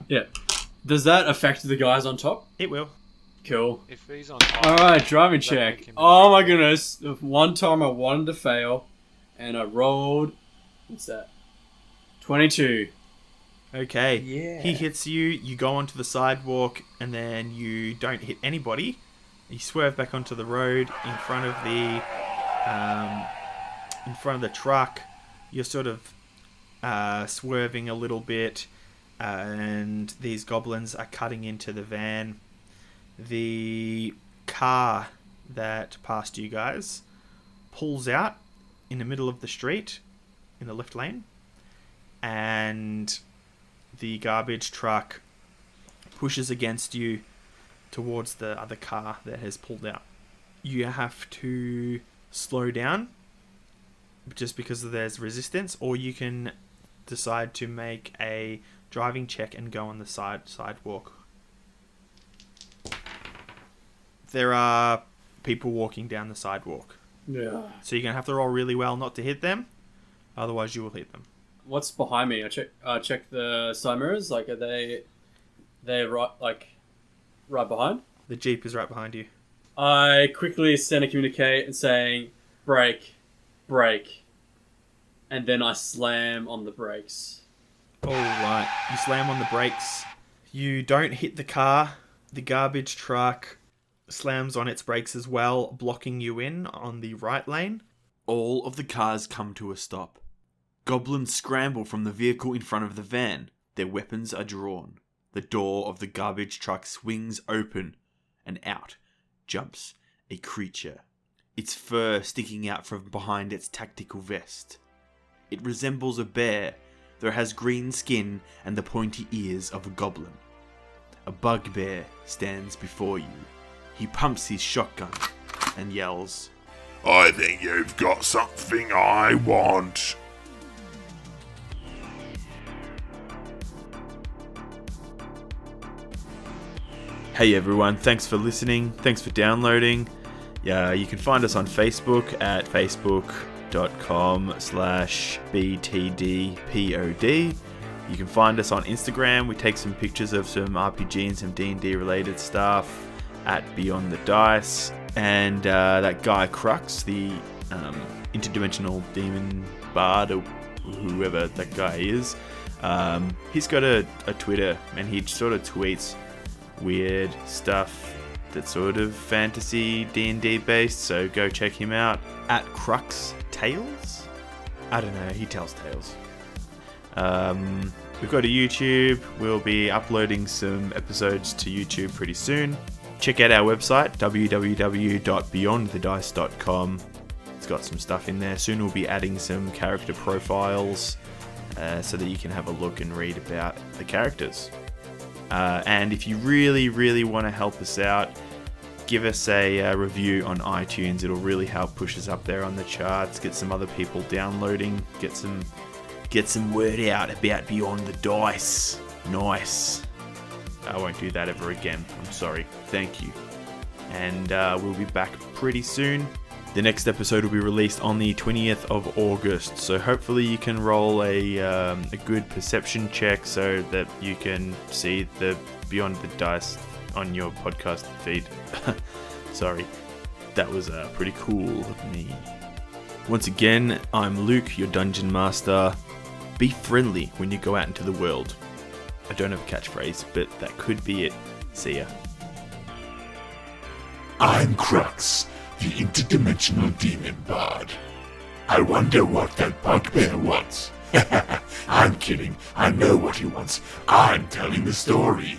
Yeah. Does that affect the guys on top? It will. Cool. If he's on top, Alright, driving does that make check. him- Oh my goodness. One time I wanted to fail, and I rolled... What's that? 22. Okay. Yeah. He hits you, you go onto the sidewalk, and then you don't hit anybody. You swerve back onto the road in front of the truck. You're sort of swerving a little bit, and these goblins are cutting into the van. The car that passed you guys pulls out in the middle of the street in the left lane, and the garbage truck pushes against you towards the other car that has pulled out. You have to slow down just because there's resistance, or you can decide to make a driving check and go on the sidewalk. There are people walking down the sidewalk, Yeah. so you're gonna have to roll really well not to hit them, otherwise you will hit them. What's behind me? I check the side mirrors. Like, are they right behind? The Jeep is right behind you. I quickly send a communicate and saying, brake, and then I slam on the brakes. Alright, you slam on the brakes. You don't hit the car. The garbage truck slams on its brakes as well, blocking you in on the right lane. All of the cars come to a stop. Goblins scramble from the vehicle in front of the van. Their weapons are drawn. The door of the garbage truck swings open, and out jumps a creature, its fur sticking out from behind its tactical vest. It resembles a bear, though it has green skin and the pointy ears of a goblin. A bugbear stands before you. He pumps his shotgun and yells, I think you've got something I want. Hey everyone, thanks for listening, thanks for downloading. Yeah, you can find us on Facebook at facebook.com/btdpod. You can find us on Instagram. We take some pictures of some RPG and some D&D related stuff at Beyond the Dice. And that guy Crux, the interdimensional demon bard, or whoever that guy is, he's got a Twitter, and he sort of tweets weird stuff that's sort of fantasy D&D based, so go check him out at Crux Tales. I don't know, he tells tales. We've got a YouTube. We'll be uploading some episodes to YouTube pretty soon. Check out our website, www.beyondthedice.com. It's got some stuff in there. Soon we'll be adding some character profiles so that you can have a look and read about the characters. And if you really, really want to help us out, give us a review on iTunes. It'll really help push us up there on the charts, get some other people downloading, get some word out about Beyond the Dice. Nice. I won't do that ever again. I'm sorry. Thank you. And we'll be back pretty soon. The next episode will be released on the 20th of August. So hopefully you can roll a good perception check so that you can see the Beyond the Dice on your podcast feed. Sorry. That was pretty cool of me. Once again, I'm Luke, your Dungeon Master. Be friendly when you go out into the world. I don't have a catchphrase, but that could be it. See ya. I'm Crux, the interdimensional demon bard. I wonder what that bugbear wants. I'm kidding. I know what he wants. I'm telling the story.